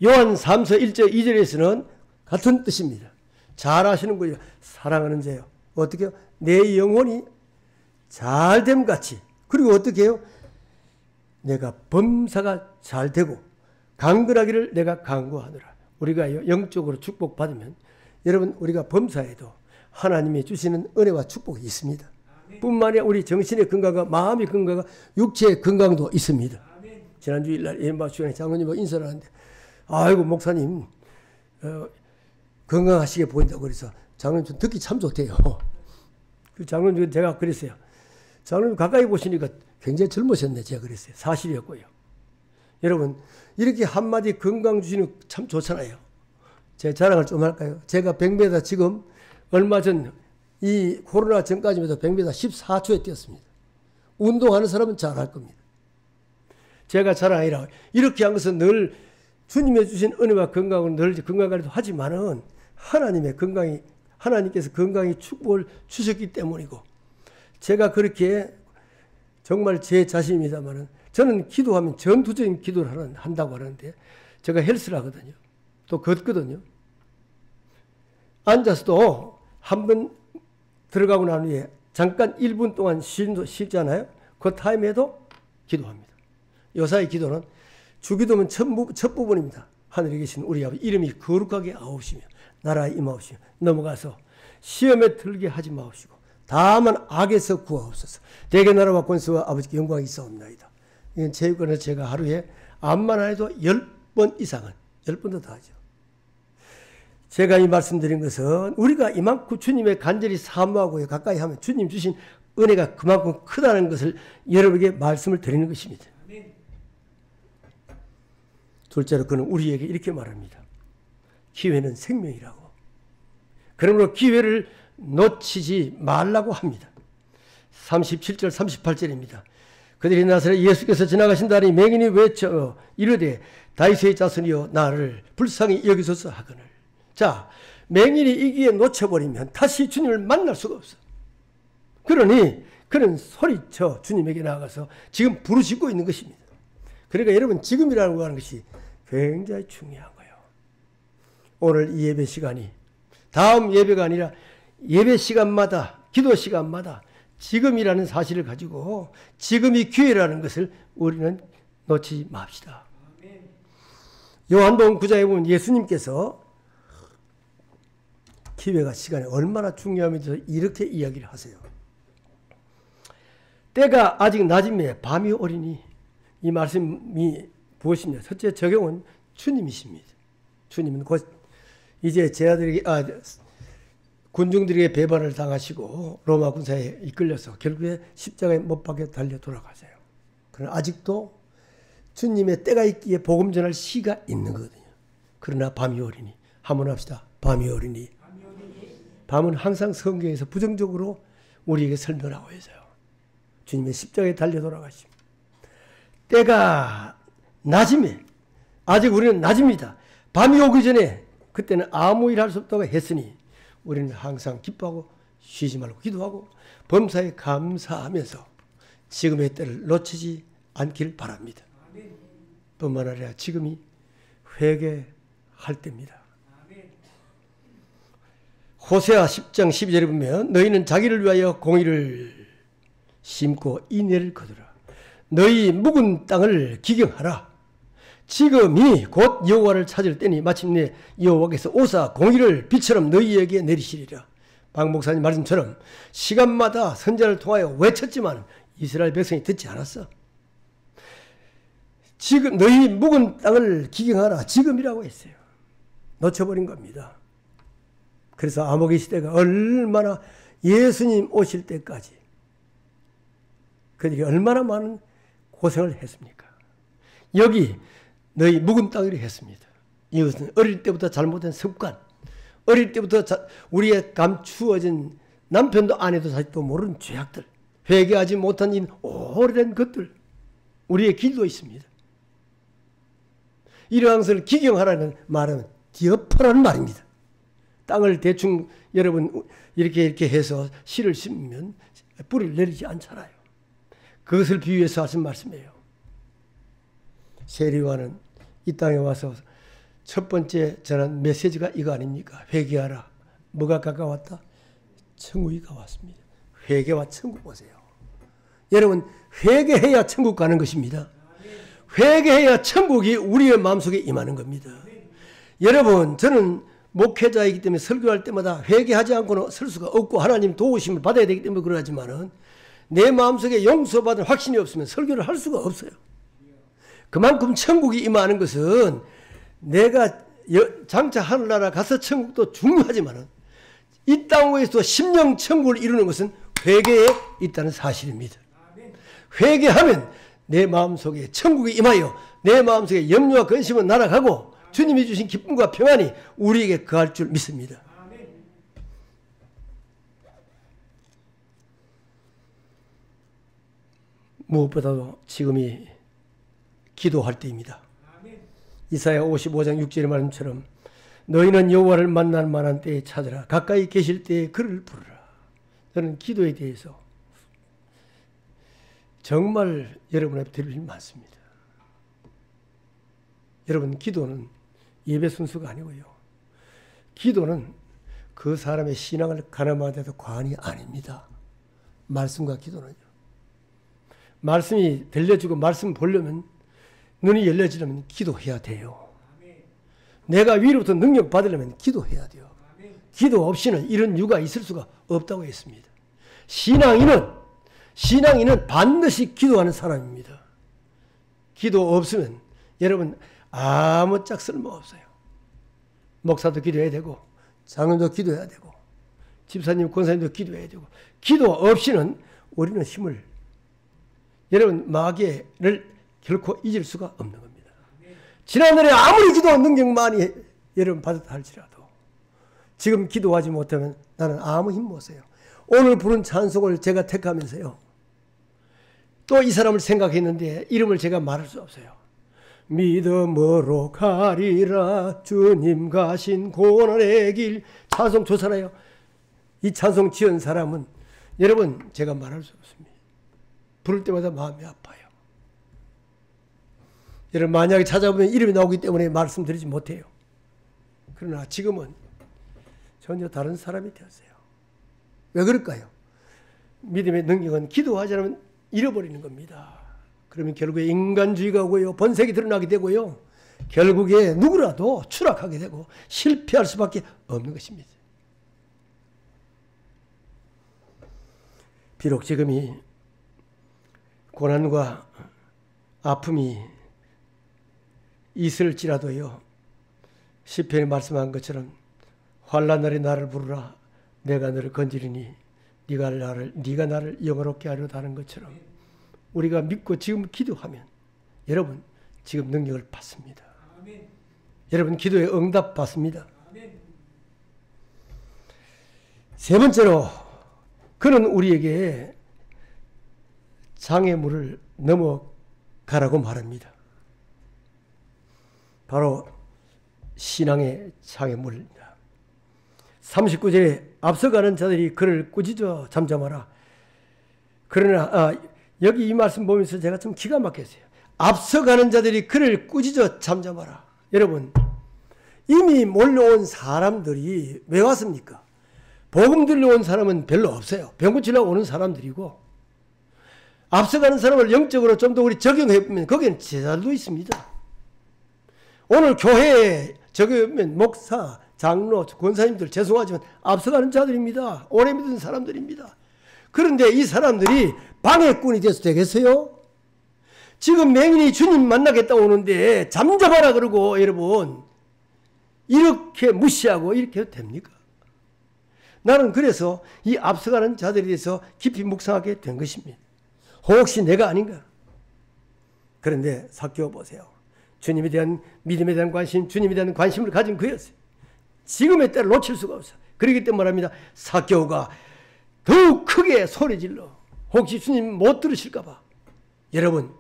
요한 3서 1절 2절에서는 같은 뜻입니다. 잘 아시는 거예요. 사랑하는 자요. 어떻게 해요? 내 영혼이 잘됨 같이. 그리고 어떻게 해요? 내가 범사가 잘 되고 강건하기를 내가 강구하노라. 우리가 영적으로 축복받으면 여러분 우리가 범사에도 하나님이 주시는 은혜와 축복이 있습니다. 뿐만 아니라 우리 정신의 건강과 마음의 건강과 육체의 건강도 있습니다. 지난 주일날 예마 주간에 장로님하고 인사를 하는데 아이고 목사님 건강하시게 보인다고 그래서 장로님 좀 듣기 참 좋대요. 그 장로님 제가 그랬어요. 장로님 가까이 보시니까 굉장히 젊으셨네. 제가 그랬어요. 40이었고요. 여러분 이렇게 한마디 건강 주시는 참 좋잖아요. 제 자랑을 좀 할까요? 제가 100m 지금 얼마 전 이 코로나 전까지만 해도 100m 14초에 뛰었습니다. 운동하는 사람은 잘할 겁니다. 제가 자랑이라 이렇게 한 것은 늘 주님의 주신 은혜와 건강을 늘 건강관리도 하지만은 하나님의 건강이, 하나님께서 건강히 축복을 주셨기 때문이고, 제가 그렇게 정말 제 자신입니다만은 저는 기도하면 전투적인 기도를 한다고 하는데 제가 헬스를 하거든요. 또 걷거든요. 앉아서도 한번 들어가고 난 후에 잠깐 1분 동안 쉬잖아요. 그 타임에도 기도합니다. 요사의 기도는 주기도면 첫 부분입니다. 하늘에 계신 우리 아버지 이름이 거룩하게 아옵시며 나라에 임하옵시며 넘어가서 시험에 들게 하지 마옵시고 다만 악에서 구하옵소서. 대개 나라와 권세와 아버지께 영광이 있사옵나이다. 이건 체육관에서 제가 하루에 암만 안 해도 10번 이상은, 10번도 더 하죠. 제가 이 말씀드린 것은 우리가 이만큼 주님의 간절히 사모하고 가까이 하면 주님 주신 은혜가 그만큼 크다는 것을 여러분에게 말씀을 드리는 것입니다. 둘째로 그는 우리에게 이렇게 말합니다. 기회는 생명이라고. 그러므로 기회를 놓치지 말라고 합니다. 37절 38절입니다. 그들이 나사렛 예수께서 지나가신다니 맹인이 외쳐 이르되 다윗의 자손이여 나를 불쌍히 여기소서 하거늘. 자, 맹인이 이 기회 놓쳐버리면 다시 주님을 만날 수가 없어. 그러니 그는 소리쳐 주님에게 나아가서 지금 부르짖고 있는 것입니다. 그러니까 여러분 지금이라고 하는 것이 굉장히 중요한 거예요. 오늘 이 예배 시간이 다음 예배가 아니라 예배 시간마다 기도 시간마다 지금이라는 사실을 가지고 지금이 기회라는 것을 우리는 놓치지 맙시다. 요한복음 9장에 보면 예수님께서 기회가 시간이 얼마나 중요하면서 이렇게 이야기를 하세요. 때가 아직 낮임에 밤이 오리니, 이 말씀이 무엇이냐? 첫째 적용은 주님이십니다. 주님은 곧 이제 제 아들에게 군중들에게 배반을 당하시고 로마 군사에 이끌려서 결국에 십자가에 못 박혀 달려 돌아가세요. 그러나 아직도 주님의 때가 있기에 복음 전할 시가 있는 거거든요. 그러나 밤이 오리니, 한번 합시다. 밤이 오리니. 밤은 항상 성경에서 부정적으로 우리에게 설명하고 있어요. 주님의 십자가에 달려 돌아가십니다. 때가 낮임에, 아직 우리는 낮입니다. 밤이 오기 전에 그때는 아무 일 할 수 없다고 했으니 우리는 항상 기뻐하고 쉬지 말고 기도하고 범사에 감사하면서 지금의 때를 놓치지 않길 바랍니다. 뿐만 아니라 지금이 회개할 때입니다. 호세아 10장 12절에 보면 너희는 자기를 위하여 공의를 심고 인애를 거두라. 너희 묵은 땅을 기경하라. 지금이 곧 여호와를 찾을 때니 마침내 여호와께서 오사 공의를 비처럼 너희에게 내리시리라. 박 목사님 말씀처럼 시간마다 선지자를 통하여 외쳤지만 이스라엘 백성이 듣지 않았어. 지금 너희 묵은 땅을 기경하라. 지금이라고 했어요. 놓쳐버린 겁니다. 그래서 암흑의 시대가 얼마나 예수님 오실 때까지 그들이 얼마나 많은 고생을 했습니까? 여기 너희 묵은 땅이라 했습니다. 이것은 어릴 때부터 잘못된 습관, 어릴 때부터 우리의 감추어진 남편도 아내도 사실도 모르는 죄악들, 회개하지 못한 이 오래된 것들, 우리의 길도 있습니다. 이러한 것을 기경하라는 말은 뒤엎어라는 말입니다. 땅을 대충 여러분 이렇게 해서 씨를 심으면 뿌리를 내리지 않잖아요. 그것을 비유해서 하신 말씀이에요. 세리와는 이 땅에 와서 첫 번째 전한 메시지가 이거 아닙니까? 회개하라. 뭐가 가까웠다? 천국이 가왔습니다. 회개와 천국 보세요. 여러분 회개해야 천국 가는 것입니다. 회개해야 천국이 우리의 마음속에 임하는 겁니다. 여러분 저는 목회자이기 때문에 설교할 때마다 회개하지 않고는 설 수가 없고 하나님 도우심을 받아야 되기 때문에 그러하지만은 내 마음속에 용서받은 확신이 없으면 설교를 할 수가 없어요. 그만큼 천국이 임하는 것은 내가 장차 하늘나라 가서 천국도 중요하지만은 이 땅 위에서 심령 천국을 이루는 것은 회개에 있다는 사실입니다. 회개하면 내 마음속에 천국이 임하여 내 마음속에 염려와 근심은 날아가고 주님이 주신 기쁨과 평안이 우리에게 거할 줄 믿습니다. 무엇보다도 지금이 기도할 때입니다. 이사야 55장 6절의 말씀처럼 너희는 여호와를 만날 만한 때에 찾으라. 가까이 계실 때에 그를 부르라. 저는 기도에 대해서 정말 여러분 앞에 드릴 일이 많습니다. 여러분 기도는 예배 순서가 아니고요. 기도는 그 사람의 신앙을 가늠하는데도 과언이 아닙니다. 말씀과 기도는요. 말씀이 들려주고 말씀 보려면 눈이 열려지려면 기도해야 돼요. 내가 위로부터 능력 받으려면 기도해야 돼요. 기도 없이는 이런 유가 있을 수가 없다고 했습니다. 신앙인은 반드시 기도하는 사람입니다. 기도 없으면 여러분 아무짝 쓸모없어요. 목사도 기도해야 되고 장로도 기도해야 되고 집사님 권사님도 기도해야 되고 기도 없이는 우리는 힘을 여러분 마귀를 결코 잊을 수가 없는 겁니다. 지난날에 아무리 기도 능력 많이 여러분 받았다 할지라도 지금 기도하지 못하면 나는 아무 힘 못 써요. 오늘 부른 찬송을 제가 택하면서요. 또 이 사람을 생각했는데 이름을 제가 말할 수 없어요. 믿음으로 가리라 주님 가신 고난의 길 찬송 좋잖아요. 이 찬송 지은 사람은 여러분 제가 말할 수 없습니다. 부를 때마다 마음이 아파요. 여러분 만약에 찾아보면 이름이 나오기 때문에 말씀드리지 못해요. 그러나 지금은 전혀 다른 사람이 되었어요. 왜 그럴까요? 믿음의 능력은 기도하지 않으면 잃어버리는 겁니다. 그러면 결국에 인간주의가 오고요. 번색이 드러나게 되고요. 결국에 누구라도 추락하게 되고 실패할 수밖에 없는 것입니다. 비록 지금이 고난과 아픔이 있을지라도요. 시편에 말씀한 것처럼 환난 날에 나를 부르라 내가 너를 건지리니 네가 나를 영화롭게 하려다 하는 것처럼 우리가 믿고 지금 기도하면 여러분 지금 능력을 받습니다. 아멘. 여러분 기도에 응답 받습니다. 아멘. 세 번째로 그는 우리에게 장애물을 넘어가라고 말합니다. 바로 신앙의 장애물입니다. 39절에 앞서가는 자들이 그를 꾸짖어 잠잠하라. 그러나 여기 이 말씀 보면서 제가 좀 기가 막혔어요. 앞서가는 자들이 그를 꾸짖어 잠잠하라. 여러분 이미 몰려온 사람들이 왜 왔습니까? 복음 들려온 사람은 별로 없어요. 병 고치려고 오는 사람들이고 앞서가는 사람을 영적으로 좀 더 우리 적용해보면 거기는 제자들도 있습니다. 오늘 교회에 적용하면 목사, 장로, 권사님들 죄송하지만 앞서가는 자들입니다. 오래 믿은 사람들입니다. 그런데 이 사람들이 방해꾼이 돼서 되겠어요? 지금 맹인이 주님 만나겠다고 오는데 잠잠하라 그러고 여러분 이렇게 무시하고 이렇게 해도 됩니까? 나는 그래서 이 앞서가는 자들에 대해서 깊이 묵상하게 된 것입니다. 혹시 내가 아닌가? 그런데 삭개오 보세요. 주님에 대한 믿음에 대한 관심, 주님에 대한 관심을 가진 그였어요. 지금의 때를 놓칠 수가 없어요. 그렇기 때문에 말합니다. 삭개오가 더욱 크게 소리질러 혹시 주님 못 들으실까 봐. 여러분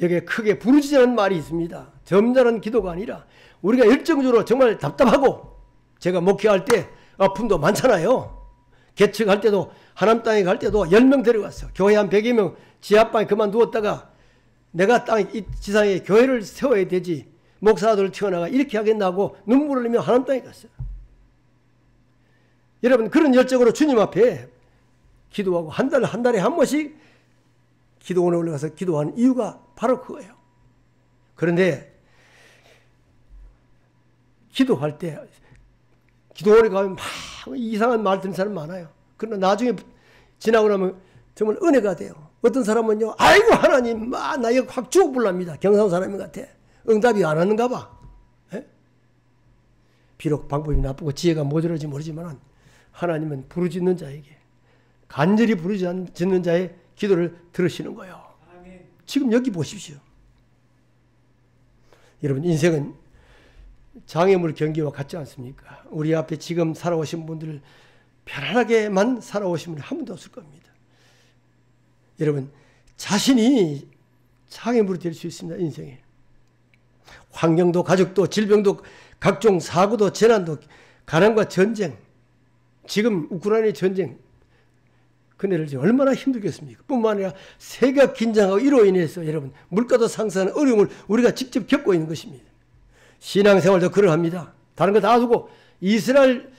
여기에 크게 부르짖는 말이 있습니다. 점잖은 기도가 아니라 우리가 열정적으로 정말 답답하고 제가 목회할 때 아픔도 많잖아요. 개척할 때도 하나님 땅에 갈 때도 10명 데려갔어. 교회 한 100여 명 지하방에 그만두었다가 내가 이 지상에 교회를 세워야 되지 목사들 튀어나가 이렇게 하겠나고 눈물을 흘리며 하나님 땅에 갔어요. 여러분 그런 열정으로 주님 앞에 기도하고 한 달에 한 번씩 기도원에 올라가서 기도하는 이유가 바로 그거예요. 그런데 기도할 때 기도원에 가면 막 이상한 말 듣는 사람 많아요. 그러나 나중에 지나고 나면 정말 은혜가 돼요. 어떤 사람은요, 아이고 하나님, 나 이거 확 죽어볼랍니다. 경상도 사람인 것 같아. 응답이 안 왔는가 봐. 에? 비록 방법이 나쁘고 지혜가 모자랄지 모르지만 하나님은 부르짖는 자에게 간절히 부르짖는 자의 기도를 들으시는 거예요. 아멘. 지금 여기 보십시오. 여러분 인생은 장애물 경기와 같지 않습니까? 우리 앞에 지금 살아오신 분들 편안하게만 살아오신 분이 한 분도 없을 겁니다. 여러분 자신이 장애물이 될 수 있습니다. 인생에. 환경도 가족도 질병도 각종 사고도 재난도 가난과 전쟁 지금 우크라이나 전쟁 그네를 얼마나 힘들겠습니까? 뿐만 아니라 세계가 긴장하고 이로 인해서 여러분 물가도 상승하는 어려움을 우리가 직접 겪고 있는 것입니다. 신앙생활도 그러합니다. 다른 거 다 두고 이스라엘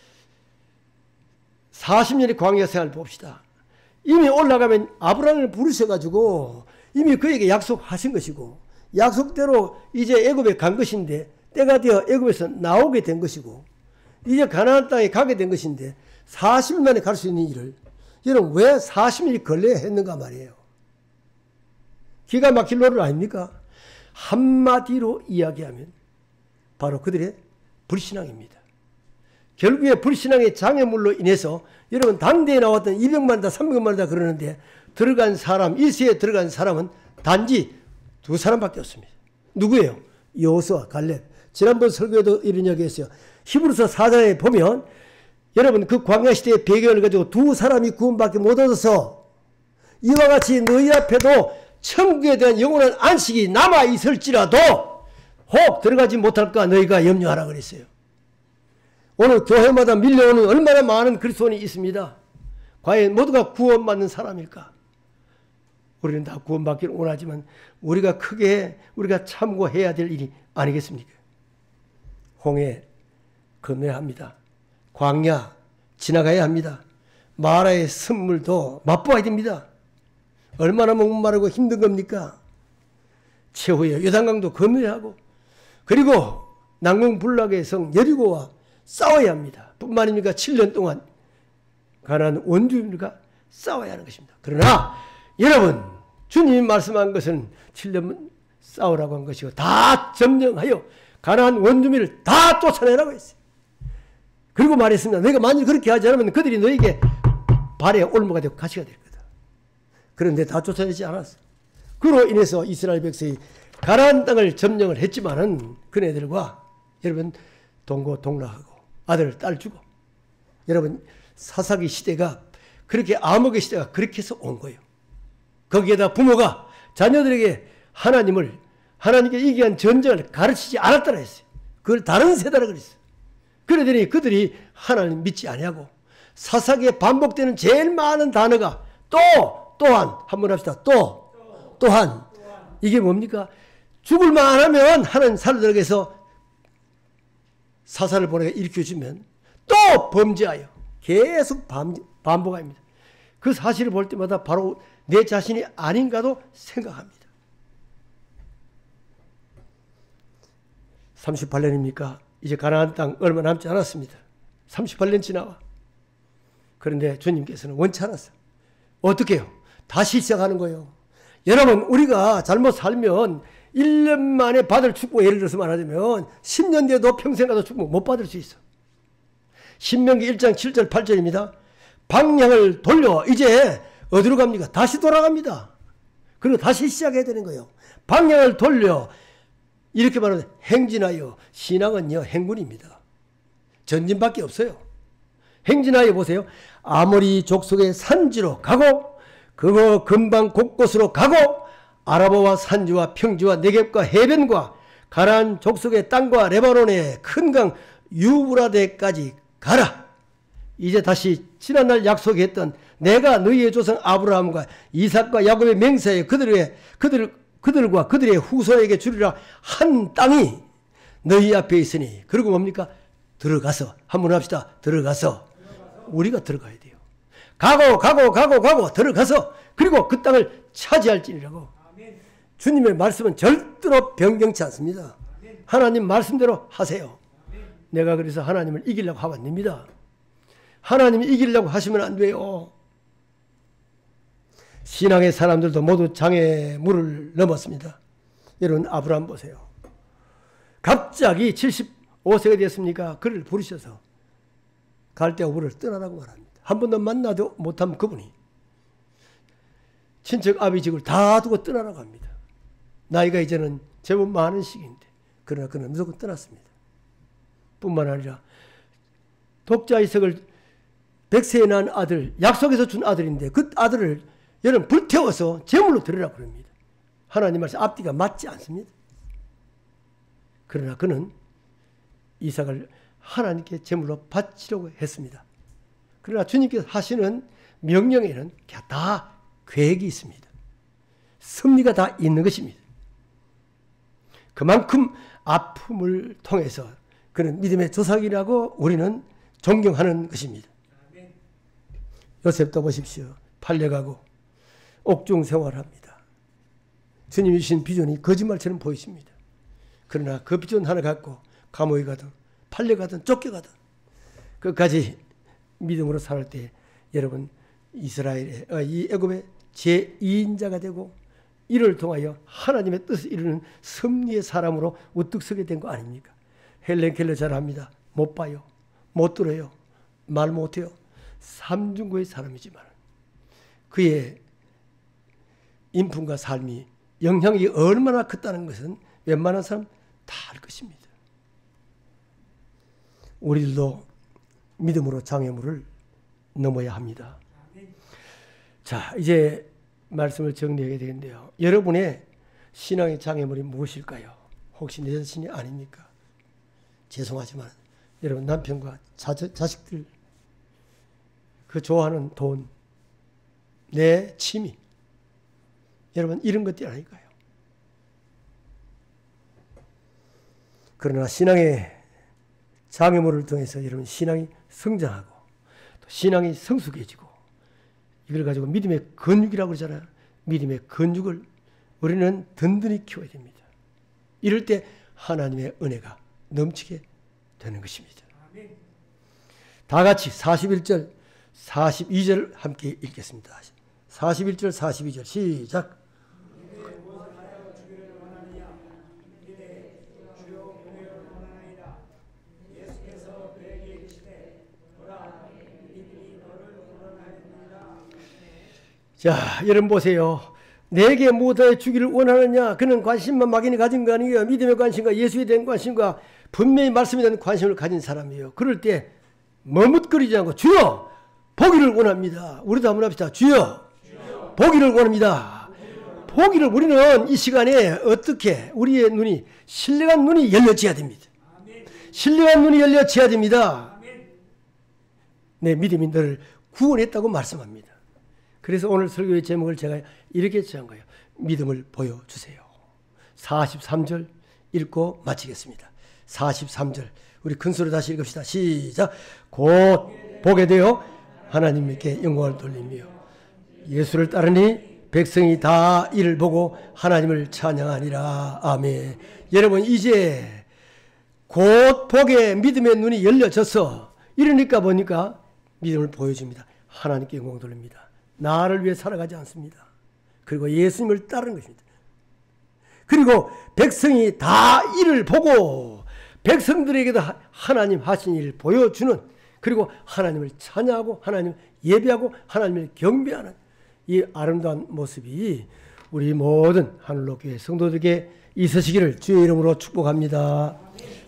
40년의 광야 생활 봅시다. 이미 올라가면 아브라함을 부르셔가지고 이미 그에게 약속하신 것이고 약속대로 이제 애굽에 간 것인데 때가 되어 애굽에서 나오게 된 것이고 이제 가나안 땅에 가게 된 것인데 40일 만에 갈 수 있는 일을 여러분 왜 40일이 걸려야 했는가 말이에요. 기가 막힐 노릇 아닙니까? 한마디로 이야기하면 바로 그들의 불신앙입니다. 결국에 불신앙의 장애물로 인해서 여러분 당대에 나왔던 200만이다 300만이다 그러는데 들어간 사람, 이스라엘에 들어간 사람은 단지 2사람밖에 없습니다. 누구예요? 여호수아, 갈렙. 지난번 설교에도 이런 이야기 했어요. 히브리서 4장에 보면 여러분 그 광야 시대의 배경을 가지고 2사람이 구원밖에 못 얻어서 이와 같이 너희 앞에도 천국에 대한 영원한 안식이 남아 있을지라도 혹 들어가지 못할까 너희가 염려하라 그랬어요. 오늘 교회마다 밀려오는 얼마나 많은 그리스도인이 있습니다. 과연 모두가 구원받는 사람일까? 우리는 다 구원받기를 원하지만 우리가 크게 우리가 참고해야 될 일이 아니겠습니까? 홍해 건너야 합니다. 광야 지나가야 합니다. 마라의 선물도 맛보아야 됩니다. 얼마나 목마르고 힘든 겁니까? 최후에 요단강도 건너야 하고 그리고 난공불락의 성 여리고와 싸워야 합니다. 뿐만 아니라 7년 동안 가나안 원주민들과 싸워야 하는 것입니다. 그러나 여러분 주님이 말씀한 것은 7년 싸우라고 한 것이고 다 점령하여 가나안 원주민을 다 쫓아내라고 했어요. 그리고 말했습니다. 너희가 만일 그렇게 하지 않으면 그들이 너에게 발의 올무가 되고 가시가 될 거다. 그런데 다 쫓아내지 않았어. 그로 인해서 이스라엘 백성이 가나안 땅을 점령을 했지만은 그네들과 여러분 동고동락하고 아들 딸 주고 여러분 사사기 시대가 그렇게 암흑의 시대가 그렇게 해서 온 거예요. 거기에다 부모가 자녀들에게 하나님께 이기한 전쟁을 가르치지 않았다라 했어요. 그걸 다른 세대라 그랬어요. 그러더니 그들이 하나님 믿지 아니하고 사사기에 반복되는 제일 많은 단어가 또한 한번 합시다. 또한 이게 뭡니까? 죽을 만하면 하나님 살려들어가서 사사를 보내가 일으켜주면 또 범죄하여 계속 반복합니다. 그 사실을 볼 때마다 바로 내 자신이 아닌가도 생각합니다. 38년입니까? 이제 가나안 땅 얼마 남지 않았습니다. 38년 지나와. 그런데 주님께서는 원치 않았어요. 어떻게 해요? 다시 시작하는 거예요. 여러분 우리가 잘못 살면 1년 만에 받을 축복 예를 들어서 말하자면 10년 뒤에도 평생 가도 축복 못 받을 수 있어. 신명기 1장 7절 8절입니다. 방향을 돌려 이제 어디로 갑니까? 다시 돌아갑니다. 그리고 다시 시작해야 되는 거예요. 방향을 돌려 이렇게 말하면 행진하여 신앙은요 행군입니다. 전진밖에 없어요. 행진하여 보세요. 아모리 족속의 산지로 가고 그거 근방 곳곳으로 가고 아라바와 산지와 평지와 네겝과 해변과 가나안 족속의 땅과 레바논의 큰 강 유브라데까지 가라. 이제 다시 지난날 약속했던 내가 너희의 조상 아브라함과 이삭과 야곱의 맹세에 그들과 그들의 후손에게 주리라 한 땅이 너희 앞에 있으니 그리고 뭡니까? 들어가서 한번 합시다. 들어가서 우리가 들어가야 돼요. 가고 들어가서 그리고 그 땅을 차지할지니라고. 주님의 말씀은 절대로 변경치 않습니다. 하나님 말씀대로 하세요. 내가 그래서 하나님을 이기려고 하면 안 됩니다. 하나님이 이기려고 하시면 안 돼요. 신앙의 사람들도 모두 장애물을 넘었습니다. 여러분 아브라함 보세요. 갑자기 75세가 되었습니까? 그를 부르셔서 갈대아 우를 떠나라고 말합니다. 한 번도 만나도 못한 그분이 친척 아비 집을 다 두고 떠나라고 합니다. 나이가 이제는 제법 많은 시기인데 그러나 그는 무조건 떠났습니다. 뿐만 아니라 독자 이삭을 100세에 낳은 아들 약속에서 준 아들인데 그 아들을 여러분 불태워서 제물로 드리라고 그럽니다. 하나님 말씀 앞뒤가 맞지 않습니다. 그러나 그는 이삭을 하나님께 제물로 바치려고 했습니다. 그러나 주님께서 하시는 명령에는 다 계획이 있습니다. 섭리가 다 있는 것입니다. 그만큼 아픔을 통해서 그는 믿음의 조상이라고 우리는 존경하는 것입니다. 요셉도 보십시오. 팔려가고 옥중 생활합니다. 주님이 주신 비전이 거짓말처럼 보이십니다. 그러나 그 비전 하나 갖고 감옥에 가든 팔려가든 쫓겨가든 끝까지 믿음으로 살 때 여러분 이스라엘의 이 애굽의 제2인자가 되고 이를 통하여 하나님의 뜻을 이루는 섭리의 사람으로 우뚝 서게 된 거 아닙니까? 헬렌 켈러 잘 압니다. 못 봐요. 못 들어요. 말 못해요. 삼중고의 사람이지만 그의 인품과 삶이 영향이 얼마나 컸다는 것은 웬만한 사람 다 알 것입니다. 우리들도 믿음으로 장애물을 넘어야 합니다. 자, 이제 말씀을 정리하게 되겠는데요. 여러분의 신앙의 장애물이 무엇일까요? 혹시 내 자신이 아닙니까? 죄송하지만 여러분 남편과 자식들, 그 좋아하는 돈, 내 취미, 여러분 이런 것들이 아닐까요? 그러나 신앙의 장애물을 통해서 여러분 신앙이 성장하고 또 신앙이 성숙해지고 이걸 가지고 믿음의 근육이라고 그러잖아요. 믿음의 근육을 우리는 든든히 키워야 됩니다. 이럴 때 하나님의 은혜가 넘치게 되는 것입니다. 다 같이 41절, 42절 함께 읽겠습니다. 41절, 42절 시작. 자, 여러분 보세요. 내게 무엇을 주기를 원하느냐? 그는 관심만 막연히 가진 거 아니에요. 믿음의 관심과 예수에 대한 관심과 분명히 말씀에 대한 관심을 가진 사람이에요. 그럴 때 머뭇거리지 않고 주여 보기를 원합니다. 우리도 한번 합시다. 주여 보기를 원합니다. 보기를 우리는 이 시간에 어떻게 우리의 눈이 신령한 눈이 열려져야 됩니다. 신령한 눈이 열려져야 됩니다. 내 믿음이 너를 구원했다고 말씀합니다. 그래서 오늘 설교의 제목을 제가 이렇게 정한 거예요. 믿음을 보여주세요. 43절 읽고 마치겠습니다. 43절 우리 큰 소리 다시 읽읍시다. 시작. 곧 보게 되어 하나님께 영광을 돌리며 예수를 따르니 백성이 다 이를 보고 하나님을 찬양하니라. 아멘. 여러분 이제 곧 보게 믿음의 눈이 열려져서 이러니까 보니까 믿음을 보여줍니다. 하나님께 영광을 돌립니다. 나를 위해 살아가지 않습니다. 그리고 예수님을 따르는 것입니다. 그리고 백성이 다 이를 보고 백성들에게도 하나님 하신 일을 보여주는, 그리고 하나님을 찬양하고 하나님을 예배하고 하나님을 경배하는 이 아름다운 모습이 우리 모든 하늘로 교회 성도들에게 있으시기를 주의 이름으로 축복합니다.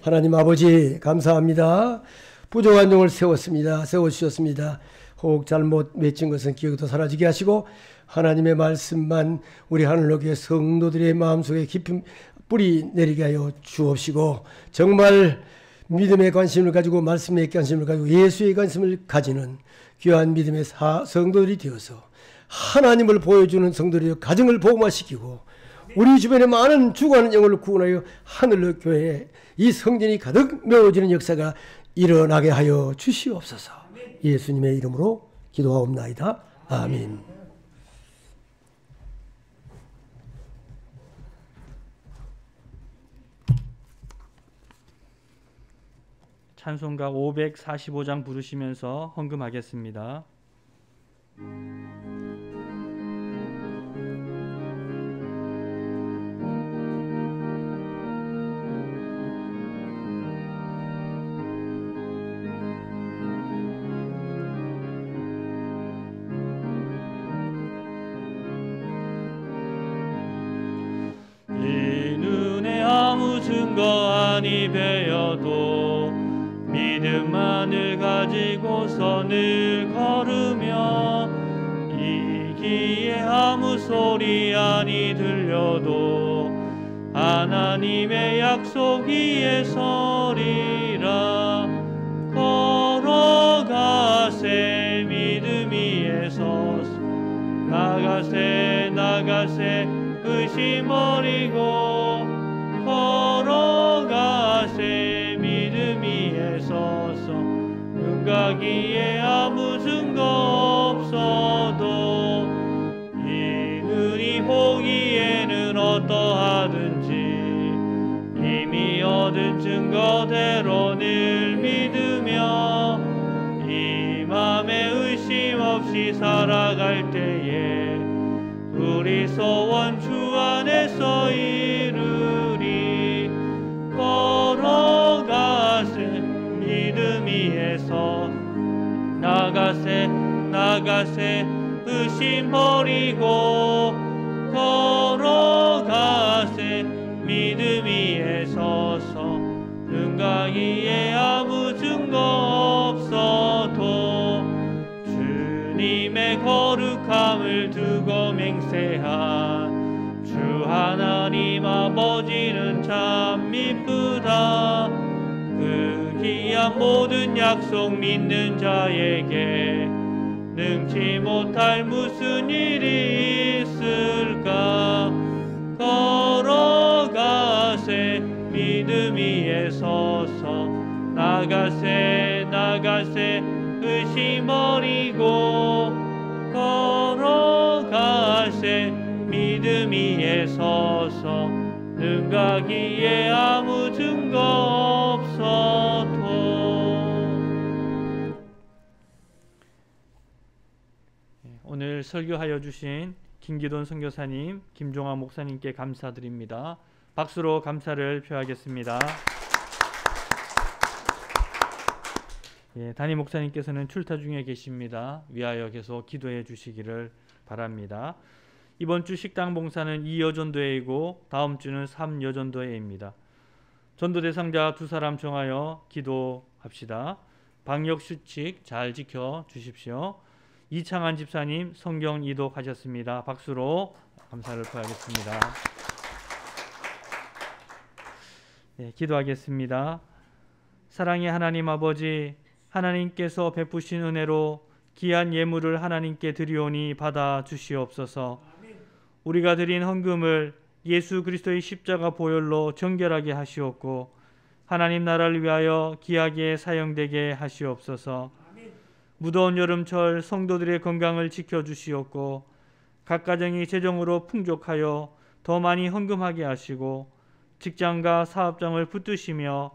하나님 아버지 감사합니다. 부족한 영을 세워주셨습니다. 혹 잘못 맺힌 것은 기억도 사라지게 하시고 하나님의 말씀만 우리 하늘로 교회 성도들의 마음속에 깊은 뿌리 내리게 하여 주옵시고, 정말 믿음의 관심을 가지고 말씀의 관심을 가지고 예수의 관심을 가지는 귀한 믿음의 성도들이 되어서 하나님을 보여주는 성도들의 가정을 복음화시키고 우리 주변에 많은 죽어가는 영혼을 구원하여 하늘로 교회에 이 성전이 가득 메워지는 역사가 일어나게 하여 주시옵소서. 예수님의 이름으로 기도하옵나이다. 아멘. 찬송가 545장 부르시면서 헌금하겠습니다. 이 눈에 아무 증거 아니 배어도 믿음만을 가지고서 늘 걸으며 이 귀에 아무 소리 아니 들려도 하나님의 약속 위에 서리라. 걸어가세 믿음 위에 서서 나가세 의심 버리고 걸어가세 믿음 위에 서서 눈과 귀에 아무 증거 없어도 이 눈이 보기에는 어떠하든지 이미 얻은 증거대로 늘 믿으며 이 맘에 의심 없이 살아갈 때에 우리 소원 주 안에서 이루리. 걸어가세 믿음 위에서 나가세 의심 버리고 걸어가세 믿음 위에 서서 눈과 귀에 아무 증거 없어도 주님의 거룩함을 두고 맹세한 주 하나님 아버지는 참 미쁘다. 그 귀한 모든 약속 믿는 자에게 능치 못할 무슨 일이 있을까. 걸어가세 믿음 위에 서서 나가세 의심 버리고 걸어가세 믿음 위에 서서 눈과 귀에 아무 증거 없어도. 오늘 설교하여 주신 김기돈 선교사님, 김종환 목사님께 감사드립니다. 박수로 감사를 표하겠습니다. 담임 목사님께서는 출타 중에 계십니다. 위하여 계속 기도해 주시기를 바랍니다. 이번 주 식당 봉사는 2여전도회이고 다음 주는 3여전도회입니다. 전도 대상자 2사람 정하여 기도합시다. 방역 수칙 잘 지켜 주십시오. 이창한 집사님 성경 이독하셨습니다. 박수로 감사를 표하겠습니다. 기도하겠습니다. 사랑의 하나님 아버지, 하나님께서 베푸신 은혜로 귀한 예물을 하나님께 드리오니 받아 주시옵소서. 우리가 드린 헌금을 예수 그리스도의 십자가 보혈로 정결하게 하시옵고 하나님 나라를 위하여 귀하게 사용되게 하시옵소서. 무더운 여름철 성도들의 건강을 지켜주시옵고 각 가정이 재정으로 풍족하여 더 많이 헌금하게 하시고 직장과 사업장을 붙드시며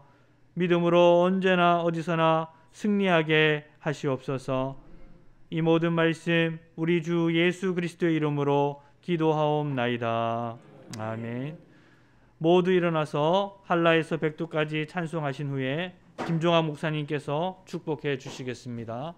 믿음으로 언제나 어디서나 승리하게 하시옵소서. 이 모든 말씀 우리 주 예수 그리스도의 이름으로 기도하옵나이다. 아멘. 모두 일어나서 한라에서 백두까지 찬송하신 후에 김종환 목사님께서 축복해 주시겠습니다.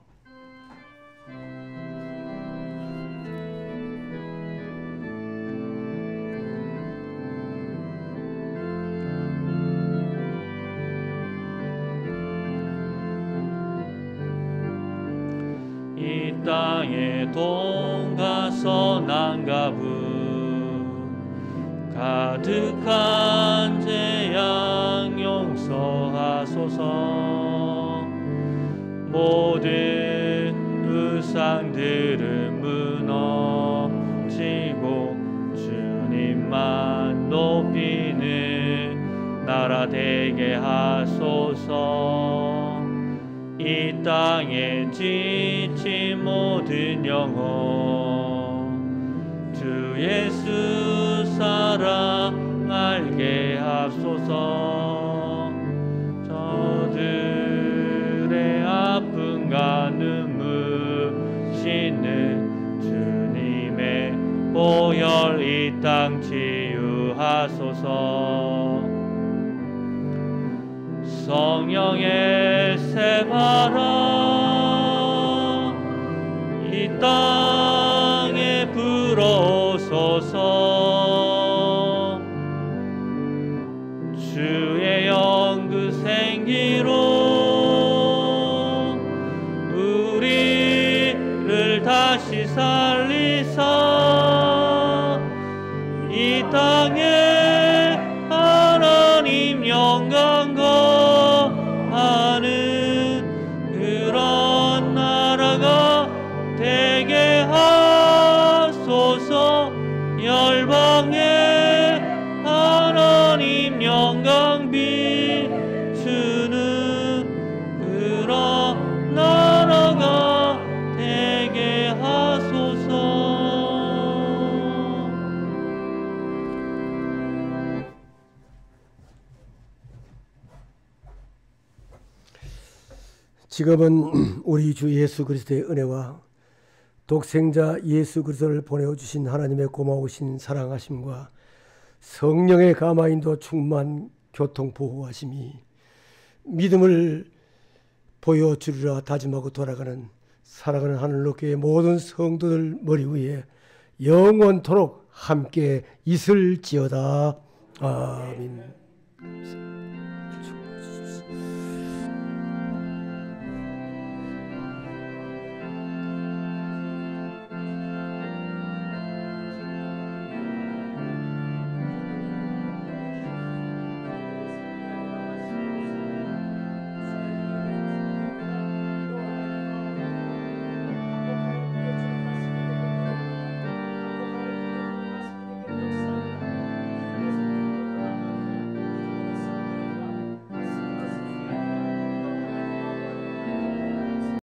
이 땅에 동가서 난가부 가득한 재앙 용서하소서. 모든 우상들은 무너지고 주님만 높이는 나라 되게 하소서. 이 땅에 지친 모든 영혼 주 예수 사랑 알게 하소서. 저들의 아픔과 눈물 씻는 주님의 보혈 이 땅 치유하소서. 성령의 새 바람 이 땅에 불어오소서. 주의 영 그 생기로 우리를 다시 살리사 이 땅에 하나님 영광 거하는 그런 나라가 되게 하소서. 열방에 하나님 영광 비추는 그런 나라가 되게 하소서. 지금은 우리 주 예수 그리스도의 은혜와 독생자 예수 그리스도를 보내어 주신 하나님의 고마우신 사랑하심과 성령의 가마인도 충만 교통 보호하심이 믿음을 보여주리라 다짐하고 돌아가는 살아가는 하늘로교회 모든 성도들 머리 위에 영원토록 함께 있을지어다. 아멘.